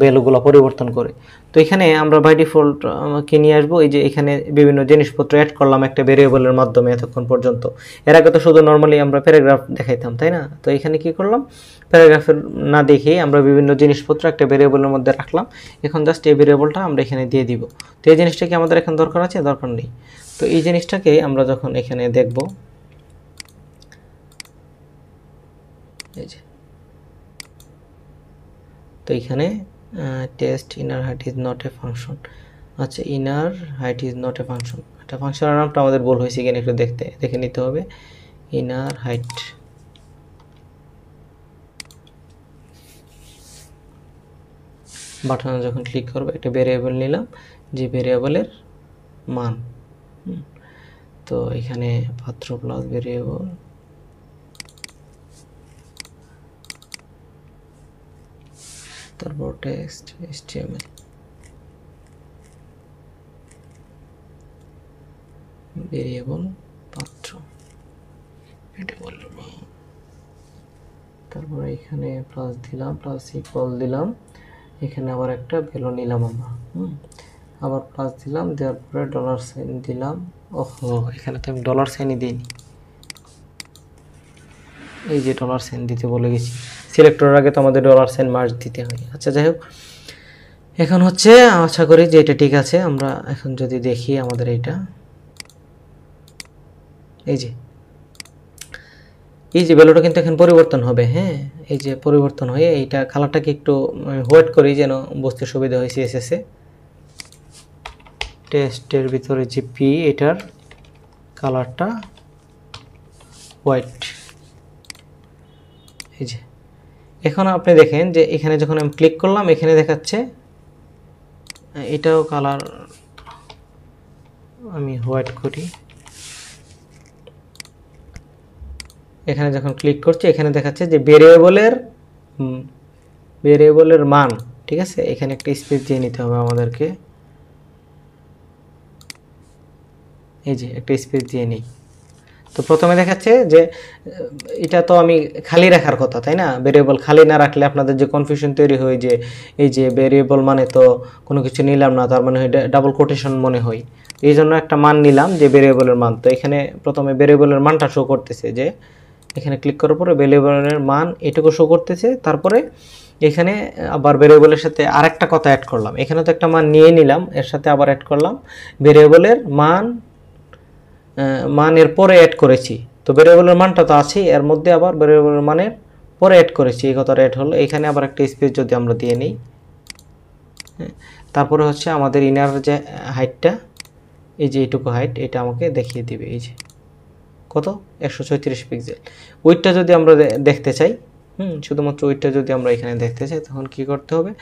ভ্যালুগুলো পরিবর্তন করে। তো এখানে আমরা বাই ডিফল্ট কি নিয়ে আসবো, এই যে এখানে বিভিন্ন জিনিসপত্র অ্যাড করলাম একটা ভেরিয়েবলের মাধ্যমে এতক্ষণ পর্যন্ত। এর আগে তো শুধু নর্মালি আমরা প্যারাগ্রাফ দেখাইতাম, তাই না। তো এখানে কি করলাম, প্যারাগ্রাফের না দেখেই আমরা বিভিন্ন জিনিসপত্র একটা ভেরিয়েবলের মধ্যে রাখলাম। এখন জাস্ট এই ভেরিয়েবলটা আমরা এখানে দিয়ে দিব। তো এই জিনিসটা কি আমাদের এখন দরকার আছে, দরকার নেই। তো এই জিনিসটাকে আমরা যখন এখানে দেখব, এই যে তো এখানে test inner height is not a function. আচ্ছা, inner height is not a function, এটা ফাংশনের নামটা আমাদের ভুল হয়েছে কিনা একটু দেখে নিতে হবে। ইনার হাইট, বাটনে যখন ক্লিক করবো একটা ভেরিয়েবল নিলাম, যে ভেরিয়েবলের মান, তো এখানে পাত্র প্লাস ভেরিয়েবল, তারপর টেক্সট HTML, ভেরিয়েবল পাত্র, এটা বললাম। তারপর এখানে প্লাস দিলাম, প্লাস ইকুয়াল দিলাম, এখানে আবার একটা ভ্যালু নিলাম আমরা, আবার প্লাস দিলাম, দেওয়ার পরে ডলার সাইন দিলাম। ওহো, এখানে তো আমি ডলার সাইনই দিইনি, এই যে ডলার সাইন দিতে বলে গেছি। সিলেক্টরের আগে তো আমাদের ডলার সাইন মার্ক দিতে হয়। আচ্ছা, যাই হোক, এখন হচ্ছে আশা করি যে এটা ঠিক আছে। আমরা এখন যদি দেখি আমাদের এইটা, এই যে ভ্যালুটা কিন্তু এখন পরিবর্তন হবে। হ্যাঁ, এই যে পরিবর্তন হয়ে এইটা কালারটাকে একটু হোয়াইট করি যেন বুঝতে সুবিধা হয়। CSS এ টেস্টের ভিতরে যে পি, এটার কালারটা হোয়াইট। এই যে এখন আপনি দেখেন যে এখানে যখন আমি ক্লিক করলাম, এখানে দেখাচ্ছে এটাও কালার আমি হোয়াইট করি। এখানে যখন ক্লিক করছি, এখানে দেখাচ্ছে যে ভেরিয়েবলের মান, ঠিক আছে। এখানে একটা স্পেস দিয়ে নিতে হবে আমাদেরকে, এই যে একটা স্পেস দিয়ে নিই। তো প্রথমে দেখাচ্ছে যে এটা তো আমি খালি রাখার কথা, তাই না। ভেরিয়েবল খালি না রাখলে আপনাদের যে কনফিউশন তৈরি হয় যে এই যে ভেরিয়েবল মানে তো কোনো কিছু নিলাম না, তার মানে ডাবল কোটেশন মনে হয়। এই জন্য একটা মান নিলাম যে ভেরিয়েবলের মান। তো এখানে প্রথমে ভেরিয়েবলের মানটা শো করতেছে, যে এখানে ক্লিক করার পরে ভেরিয়েবলের মান এটুকু শো করতেছে। তারপরে এখানে আবার ভেরিয়েবলের সাথে আরেকটা কথা অ্যাড করলাম। এখানে তো একটা মান নিয়ে নিলাম, এর সাথে আবার অ্যাড করলাম ভেরিয়েবলের মানের পরে অ্যাড করেছি। তো ভেরিয়েবলের মানটা তো আছেই, এর মধ্যে আবার ভেরিয়েবলের মানের পরে অ্যাড করেছি, এই কথাটা অ্যাড হলো। এখানে আবার একটা স্পেস যদি আমরা দিয়ে নিই, তারপরে হচ্ছে আমাদের ইনার যে হাইটটা, এই যে এইটুকু হাইট, এটা আমাকে দেখিয়ে দিবে। এই যে কত, 136 পিক্সেল। উইডটা যদি আমরা দেখতে চাই, শুধুমাত্র উইডটা যদি আমরা এখানে দেখতে চাই, তখন কি করতে হবে,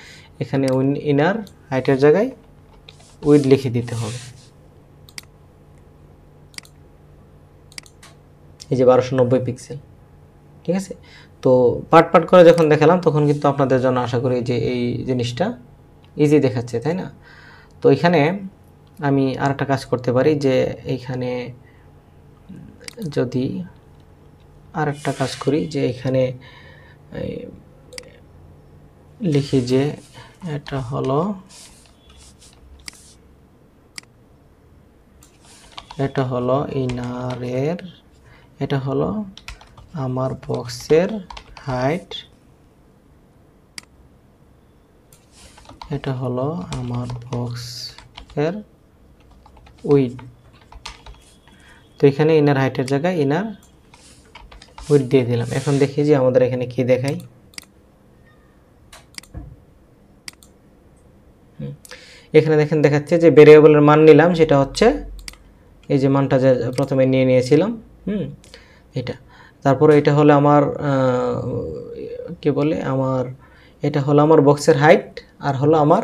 এখানে ইনার হাইটের জায়গায় উইড লিখে দিতে হবে। এই যে 1290 পিক্সেল, ঠিক আছে। তো পার্ট করে যখন দেখালাম, তখন কিন্তু আপনাদের জন্য আশা করি যে এই জিনিসটা ইজি দেখাচ্ছে, তাই না। তো এখানে আমি আর একটা কাজ করতে পারি, যে এইখানে যদি আর একটা কাজ করি, যে এখানে লিখি যে এটা হলো ইনারের, এটা হলো আমার বক্সের হাইট, এটা হলো আমার বক্সের উইড। তো এখানে ইনার হাইটের জায়গায় ইনার উইড দিয়ে দিলাম। এখন দেখি যে আমাদের এখানে কি দেখাই। এখানে দেখেন দেখাচ্ছে যে ভেরিয়েবলের মান নিলাম, সেটা হচ্ছে এই যে মানটা যে প্রথমে নিয়েছিলাম, এটা। তারপরে এটা হলো আমার কি বলে, আমার এটা হলো আমার বক্সের হাইট আর হলো আমার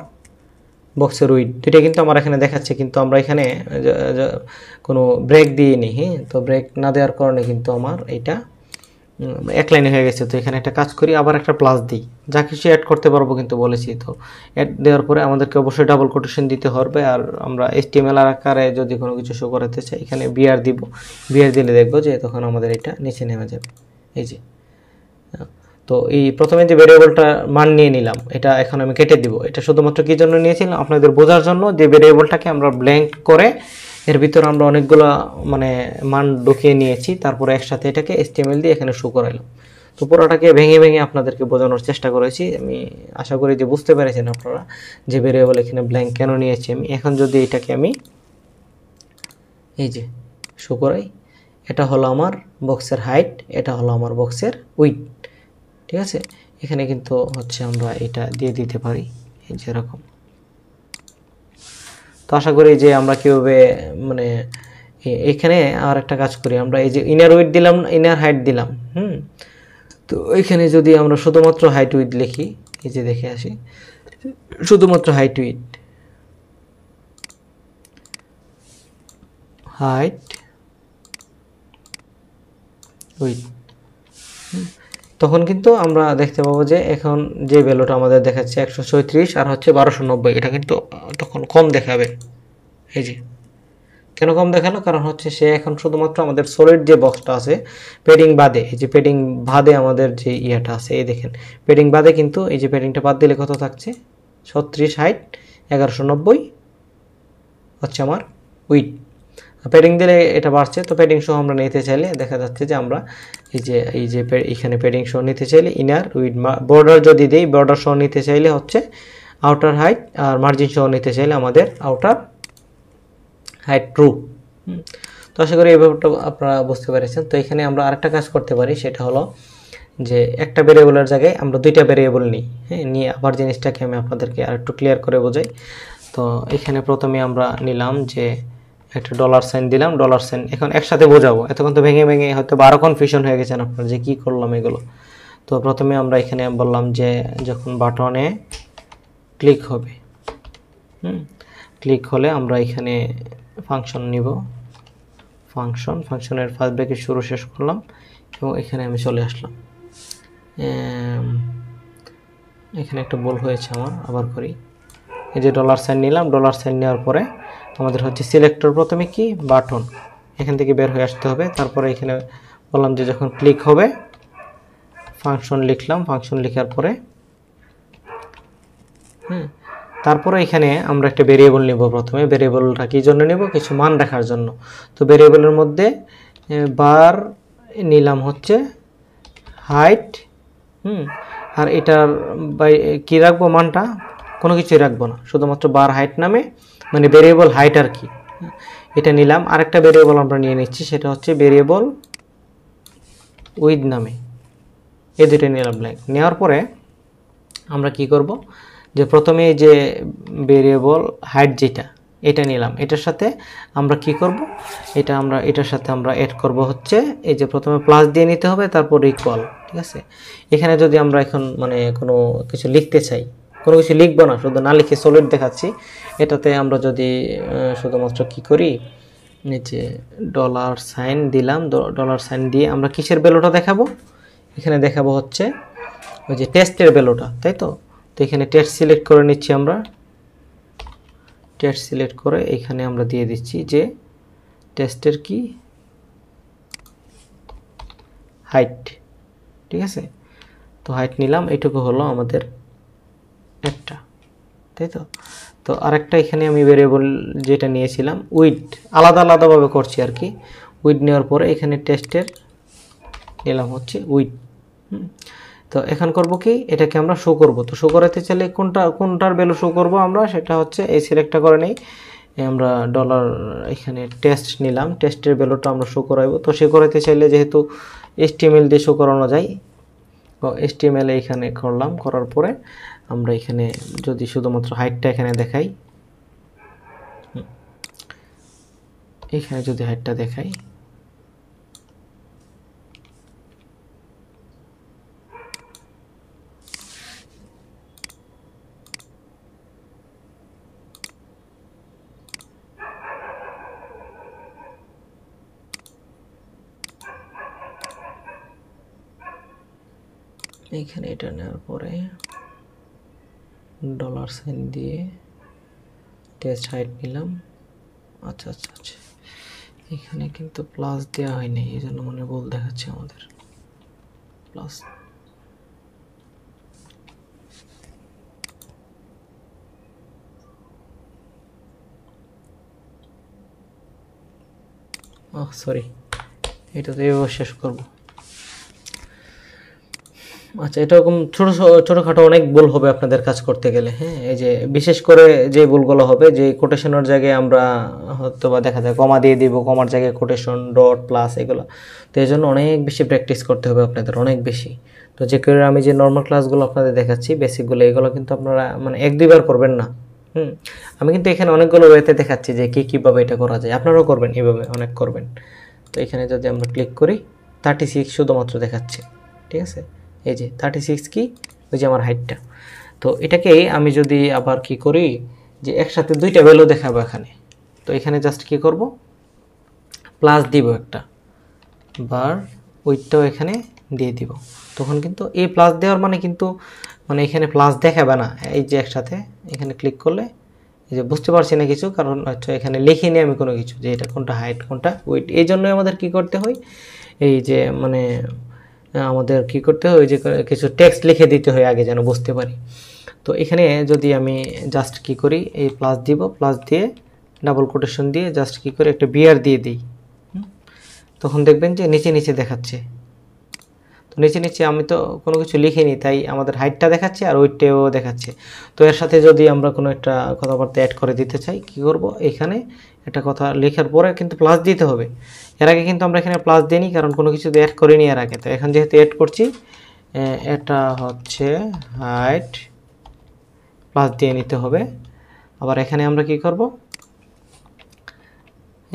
বক্সের উইড, দুইটা কিন্তু আমার এখানে দেখাচ্ছে। কিন্তু আমরা এখানে কোনো ব্রেক দিইনি, হ্যাঁ। তো ব্রেক না দেওয়ার কারণে কিন্তু আমার এটা এক লাইনে হয়ে গেছে। তো এখানে একটা কাজ করি, আবার একটা প্লাস দিই, যা কিছু অ্যাড করতে পারবো কিন্তু বলেছি। তো অ্যাড দেওয়ার পরে আমাদেরকে অবশ্যই ডাবল কোটেশন দিতে হবে। আর আমরা HTML আকারে যদি কোনো কিছু শো করাতে চাই, এখানে বিআর দিব। বিআর দিলে দেখবো যে তখন আমাদের এটা নিচে নেমে যাবে, এই যে। তো এই প্রথমে যে ভেরিয়েবলটা মান নিয়ে নিলাম, এটা এখন আমি কেটে দিব। এটা শুধুমাত্র কি জন্য নিয়েছিলাম, আপনাদের বোঝার জন্য, যে ভেরিয়েবলটাকে আমরা ব্ল্যাঙ্ক করে এর ভিতরে আমরা অনেকগুলো মানে মান ঢুকিয়ে নিয়েছি, তারপরে একসাথে এটাকে HTML দিয়ে এখানে শো করাইলাম। তো পুরোটাকে ভেঙে ভেঙে আপনাদেরকে বোঝানোর চেষ্টা করেছি। আমি আশা করি যে বুঝতে পেরেছেন আপনারা যে ভেরিয়েবল এখানে ব্ল্যাঙ্ক কেন নিয়েছি আমি। এখন যদি এটাকে আমি এই যে শো করাই, এটা হলো আমার বক্সের হাইট, এটা হলো আমার বক্সের উইডথ, ঠিক আছে। এখানে কিন্তু হচ্ছে আমরা এটা দিয়ে দিতে পারি এই যে এরকম। তো আশা করি যে আমরা কীভাবে মানে এখানে আর একটা কাজ করি, আমরা এই যে ইনার উইডথ দিলাম, ইনার হাইট দিলাম, তো এখানে যদি আমরা শুধুমাত্র হাইট উইডথ লিখি, এই যে দেখে আসি, শুধুমাত্র হাইট উইডথ, হাইট উইডথ, তখন কিন্তু আমরা দেখতে পাবো যে এখন যে ভ্যালুটা আমাদের দেখাচ্ছে 136 আর হচ্ছে 1290, এটা কিন্তু তখন কম দেখাবে। এই যে কেন কম দেখালো, কারণ হচ্ছে সে এখন শুধুমাত্র আমাদের সলিড যে বক্সটা আছে পেডিং বাদে, এই যে পেডিং বাদে আমাদের যে ইয়াটা আছে, এই দেখেন পেডিং বাদে কিন্তু এই যে পেডিংটা বাদ দিলে কত থাকছে, 36 হাইট 1190 হচ্ছে আমার উইড। পেডিং দিলে এটা বাড়ছে। তো পেডিং সহ আমরা নিতে চাইলে দেখা যাচ্ছে যে আমরা এই যে এখানে পেডিং সহ নিতে চাইলে ইনার উইড, বর্ডার যদি দিই বর্ডার সহ নিতে চাইলে হচ্ছে আউটার হাইট, আর মার্জিন সহ নিতে চাইলে আমাদের আউটার হাইট ট্রু। তো আশা করি এই ব্যাপারটা আপনারা বুঝতে পেরেছেন। তো এখানে আমরা আরেকটা কাজ করতে পারি, সেটা হলো যে একটা ভেরিয়েবলের জায়গায় আমরা দুইটা ভেরিয়েবল নিই, হ্যাঁ। নিয়ে আবার জিনিসটাকে আমি আপনাদেরকে আর একটু ক্লিয়ার করে বোঝাই। তো এখানে প্রথমে আমরা নিলাম যে একটা ডলার সাইন দিলাম, ডলার সাইন এখন একসাথে বোঝাবো, এতক্ষণ তো ভেঙে ভেঙে হয়তো আরও কনফিউশন হয়ে গেছেন আপনারা যে কী করলাম এগুলো। তো প্রথমে আমরা এখানে বললাম যে যখন বাটনে ক্লিক হবে, ক্লিক হলে আমরা এখানে ফাংশন নিব, ফাংশনের ফার্স্ট ব্র্যাকেট শুরু শেষ করলাম এবং এখানে আমি চলে আসলাম। এখানে একটা ভুল হয়েছে আমার, আবার করি। এই যে ডলার সাইন নিলাম, ডলার সাইন নেওয়ার পরে আমাদের হচ্ছে সিলেক্টর প্রথমে কি বাটন, এখান থেকে বের হয়ে আসতে হবে। তারপরে এখানে বললাম যে যখন ক্লিক হবে ফাংশন লিখলাম, ফাংশন লেখার পরে তারপরে এখানে আমরা একটা ভেরিয়েবল নেব। প্রথমে ভেরিয়েবলটা কী জন্য নেব, কিছু মান রাখার জন্য। তো ভেরিয়েবলের মধ্যে বার নিলাম হচ্ছে হাইট, আর এটার কী রাখবো মানটা, কোনো কিছুই রাখবো না, শুধুমাত্র বার হাইট নামে, মানে ভেরিয়েবল হাইট আর কি, এটা নিলাম। আরেকটা ভেরিয়েবল আমরা নিয়ে নিচ্ছি, সেটা হচ্ছে ভেরিয়েবল উইথ নামে, এই দুটো নিলাম ব্ল্যাঙ্ক। নেওয়ার পরে আমরা কি করব, যে প্রথমে যে ভেরিয়েবল হাইট যেটা এটা নিলাম, এটার সাথে আমরা কি করব, এটার সাথে আমরা অ্যাড করব হচ্ছে এই যে প্রথমে প্লাস দিয়ে নিতে হবে, তারপর ইকুয়াল, ঠিক আছে। এখানে যদি আমরা এখন মানে কোনো কিছু লিখতে চাই, কোনো কিছু লিখবো না, শুধু না লিখে সলিড দেখাচ্ছি, এটাতে আমরা যদি শুধুমাত্র কি করি, এই যে ডলার সাইন দিলাম, ডলার সাইন দিয়ে আমরা কিসের ভ্যালুটা দেখাবো, এখানে দেখাবো হচ্ছে ওই যে টেস্টের ভ্যালুটা, তাই তো। তো এখানে টেস্ট সিলেক্ট করে নিচ্ছি আমরা, টেস্ট সিলেক্ট করে এখানে আমরা দিয়ে দিচ্ছি যে টেস্টের কি হাইট, ঠিক আছে। তো হাইট নিলাম, এটুকু হলো আমাদের একটা, তাই তো। তো আরেকটা এখানে আমি ভেরিয়েবল যেটা নিয়েছিলাম উইড, আলাদা আলাদাভাবে করছি আর কি। উইড নেওয়ার পরে এখানে টেস্টের নিলাম হচ্ছে উইড। তো এখন করব কি, এটাকে আমরা শো করব। তো শো করাতে চাইলে কোনটার ভ্যালু শো করব আমরা, সেটা হচ্ছে এই সিলেক্টটা করে নেই, আমরা ডলার এখানে টেস্ট নিলাম, টেস্টের ভ্যালুটা আমরা শো করাইব। তো শো করাইতে চাইলে যেহেতু HTML দিয়ে শো করানো যায়, তো HTML এখানে করলাম, করার পরে আমরা এখানে যদি শুধুমাত্র হাইটটা এখানে দেখাই, এখানে যদি হাইটটা দেখাই, এইখানে এটা নেওয়ার পরে ডলার সাইন দিয়ে টেস্ট হাইট নিলাম। আচ্ছা আচ্ছা আচ্ছা, এখানে কিন্তু প্লাস দেওয়া হয়নি, এই জন্য মনে ভুল দেখাচ্ছে আমাদের। প্লাস সরি, এটা তো এভাবে শেষ করব। আচ্ছা, এরকম ছোটোখাটো অনেক ভুল হবে আপনাদের কাজ করতে গেলে। হ্যাঁ, এই যে বিশেষ করে যে ভুলগুলো হবে, যে কোটেশনের জায়গায় আমরা হয়তো বা দেখা যায় কমা দিয়ে দিব, কমার জায়গায় কোটেশন, ডট, প্লাস, এগুলো। তো এই জন্য অনেক বেশি প্র্যাকটিস করতে হবে আপনাদের, অনেক বেশি। তো যে করে আমি যে নর্মাল ক্লাসগুলো আপনাদের দেখাচ্ছি, বেসিকগুলো, এগুলো কিন্তু আপনারা মানে 1-2 বার করবেন না। আমি কিন্তু এখানে অনেকগুলো ওয়েতে দেখাচ্ছি যে কীভাবে এটা করা যায়, আপনারাও করবেন এভাবে, অনেক করবেন। তো এখানে যদি আমরা ক্লিক করি, 36 শুধুমাত্র দেখাচ্ছে, ঠিক আছে। এই যে 36 কি, ওই যে আমার হাইটটা। তো এটাকে আমি যদি আবার কি করি, যে একসাথে দুইটা ভ্যালু দেখাবো এখানে, তো এখানে জাস্ট কি করব, প্লাস দিব একটা, বার ওইটাও এখানে দিয়ে দিব। তখন কিন্তু এই প্লাস দেওয়ার মানে কিন্তু মানে এখানে প্লাস দেখাবে না। এই যে একসাথে এখানে ক্লিক করলে, এই যে বুঝতে পারছি না কিছু, কারণ হচ্ছে এখানে লিখিনি আমি কোনো কিছু, যে এটা কোনটা হাইট কোনটা ওয়েট। এই জন্যই আমাদের কি করতে হয়, এই যে মানে আমাদের কি করতে হয়, যে কিছু টেক্সট লিখে দিতে হয় আগে, যেন বুঝতে পারি। তো এখানে যদি আমি জাস্ট কি করি, এই প্লাস দিব, প্লাস দিয়ে ডাবল কোটেশন দিয়ে জাস্ট কি করে একটা বিআর দিয়ে দিই, তখন দেখবেন যে নিচে নিচে দেখাচ্ছে। তো নিচে নিচে আমি তো কোনো কিছু লিখিনি, তাই আমাদের হাইটটা দেখাচ্ছে আর ওয়েটটাও দেখাচ্ছে। তো এর সাথে যদি আমরা কোনো একটা কথাবার্তা অ্যাড করে দিতে চাই, কি করব, এখানে একটা কথা লেখার পরে কিন্তু প্লাস দিতে হবে। এর আগে কিন্তু আমরা এখানে প্লাস দিইনি, কারণ কোনো কিছু অ্যাড করিনি এর আগে। তো এখন যেহেতু অ্যাড করছি, এটা হচ্ছে হাইট, প্লাস দিয়ে নিতে হবে। আবার এখানে আমরা কি করব,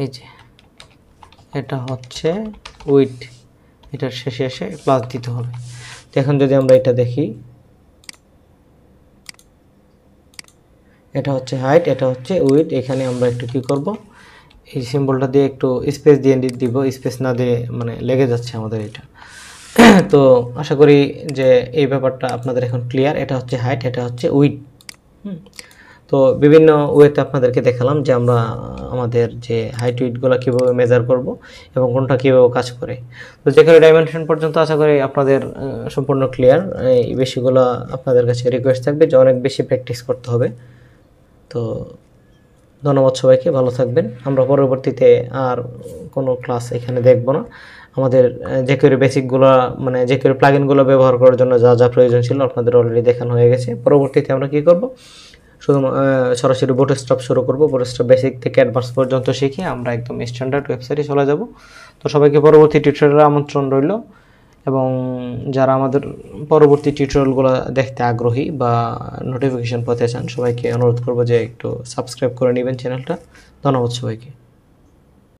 এই যে এটা হচ্ছে উইথ, এটার শেষে এসে প্লাস দিতে হবে। তো এখন যদি আমরা এটা দেখি, এটা হচ্ছে হাইট, এটা হচ্ছে উইথ। এখানে আমরা একটু কি করব, এই সিম্বলটা দিয়ে একটু স্পেস দিয়ে দিব, স্পেস না দিয়ে মানে লেগে যাচ্ছে আমাদের এটা। তো আশা করি যে এই ব্যাপারটা আপনাদের এখন ক্লিয়ার। এটা হচ্ছে হাইট, এটা হচ্ছে উইথ। তো বিভিন্ন ওয়েতে আপনাদেরকে দেখালাম যে আমরা আমাদের যে হাইট উইথগুলো কীভাবে মেজার করব এবং কোনটা কীভাবে কাজ করে। তো যেখানে ডাইমেনশন পর্যন্ত আশা করি আপনাদের সম্পূর্ণ ক্লিয়ার। এই বেশিগুলো আপনাদের কাছে রিকোয়েস্ট থাকবে যে অনেক বেশি প্র্যাকটিস করতে হবে। তো ধন্যবাদ সবাইকে, ভালো থাকবেন। আমরা পরবর্তীতে আর কোনো ক্লাস এখানে দেখব না। আমাদের jQuery বেসিকগুলো মানে jQuery প্লাগইনগুলো ব্যবহার করার জন্য যা যা প্রয়োজন ছিল আপনাদের অলরেডি দেখানো হয়ে গেছে। পরবর্তীতে আমরা কি করব, শুধু সরাসরি বুটস্ট্র্যাপ শুরু করব। বুটস্ট্র্যাপ বেসিক থেকে অ্যাডভান্স পর্যন্ত শিখে আমরা একদম স্ট্যান্ডার্ড ওয়েবসাইটে চলে যাব। তো সবাইকে পরবর্তী টিউটোরিয়ালে আমন্ত্রণ রইল, এবং যারা আমাদের পরবর্তী টিউটোরিয়ালগুলো দেখতে আগ্রহী বা নোটিফিকেশন পেতে চান, সবাইকে অনুরোধ করব যে একটু সাবস্ক্রাইব করে নেবেন চ্যানেলটা। ধন্যবাদ সবাইকে।